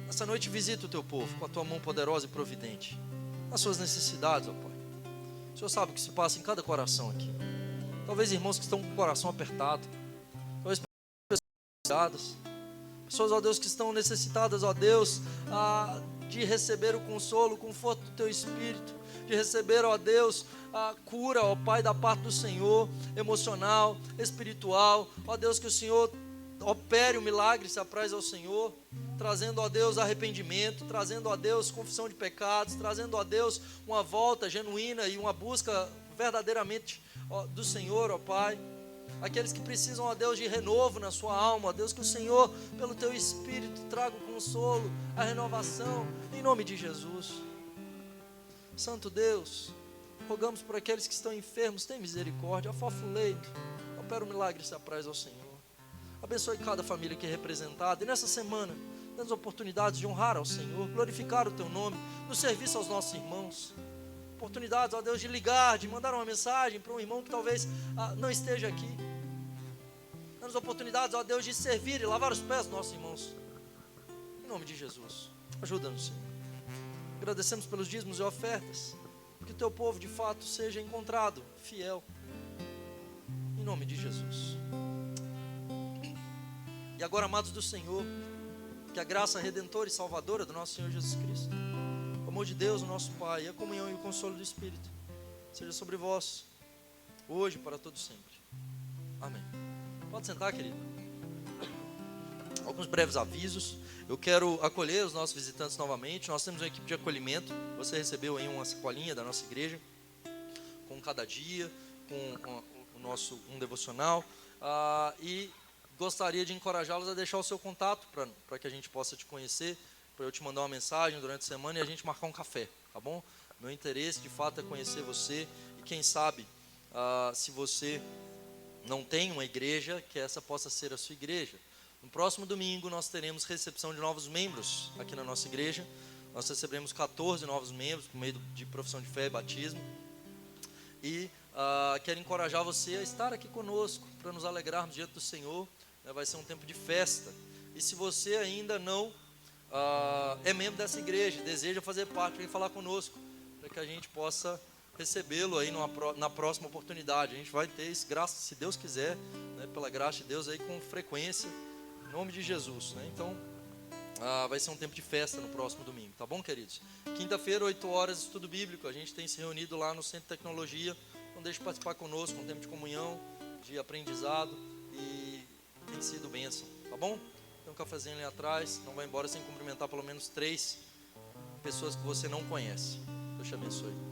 essa noite visita o teu povo com a tua mão poderosa e providente, nas suas necessidades, ó Pai. O Senhor sabe o que se passa em cada coração aqui. Talvez irmãos que estão com o coração apertado, talvez pessoas, ó Deus, que estão necessitadas, ó Deus, de receber o consolo, o conforto do teu Espírito, de receber, ó Deus, a cura, ó Pai, da parte do Senhor, emocional, espiritual. Ó Deus, que o Senhor opere o milagre, se apraz ao Senhor, trazendo, ó Deus, arrependimento, trazendo, ó Deus, confissão de pecados, trazendo, ó Deus, uma volta genuína e uma busca verdadeiramente, ó, do Senhor, ó Pai. Aqueles que precisam, ó Deus, de renovo na sua alma, ó Deus, que o Senhor, pelo teu Espírito, traga o consolo, a renovação, em nome de Jesus. Santo Deus, rogamos por aqueles que estão enfermos, tem misericórdia, afofa o leito, opera o milagre, se apraz ao Senhor. Abençoe cada família aqui representada, e nessa semana, dê-nos oportunidades de honrar ao Senhor, glorificar o teu nome, no serviço aos nossos irmãos. Oportunidades, ó Deus, de ligar, de mandar uma mensagem para um irmão que talvez não esteja aqui. Dê-nos oportunidades, ó Deus, de servir e lavar os pés dos nossos irmãos. Em nome de Jesus, ajuda-nos, Senhor. Agradecemos pelos dízimos e ofertas, que o teu povo de fato seja encontrado fiel. Em nome de Jesus. E agora, amados do Senhor, que a graça redentora e salvadora do nosso Senhor Jesus Cristo, o amor de Deus, o nosso Pai, e a comunhão e o consolo do Espírito seja sobre vós, hoje e para todo sempre. Amém. Pode sentar, querido. Alguns breves avisos. Eu quero acolher os nossos visitantes novamente. Nós temos uma equipe de acolhimento. Você recebeu aí uma sacolinha da nossa igreja, com cada dia, com o nosso devocional. E gostaria de encorajá-los a deixar o seu contato para que a gente possa te conhecer, para eu te mandar uma mensagem durante a semana e a gente marcar um café, tá bom? Meu interesse de fato é conhecer você e quem sabe, se você não tem uma igreja, que essa possa ser a sua igreja. No próximo domingo nós teremos recepção de novos membros aqui na nossa igreja. Nós receberemos 14 novos membros por meio de profissão de fé e batismo. E quero encorajar você a estar aqui conosco para nos alegrarmos diante do Senhor. Vai ser um tempo de festa. E se você ainda não é membro dessa igreja, deseja fazer parte, vem falar conosco, para que a gente possa recebê-lo aí na próxima oportunidade. A gente vai ter isso, graças, se Deus quiser, né, pela graça de Deus, aí com frequência, em nome de Jesus, né? Então, vai ser um tempo de festa no próximo domingo, tá bom, queridos? Quinta-feira, 8 horas, estudo bíblico. A gente tem se reunido lá no Centro de Tecnologia. Não deixe de participar conosco, um tempo de comunhão, de aprendizado, e tem sido bênção, tá bom? Tem um cafezinho ali atrás. Não vai embora sem cumprimentar pelo menos 3 pessoas que você não conhece. Deus te abençoe.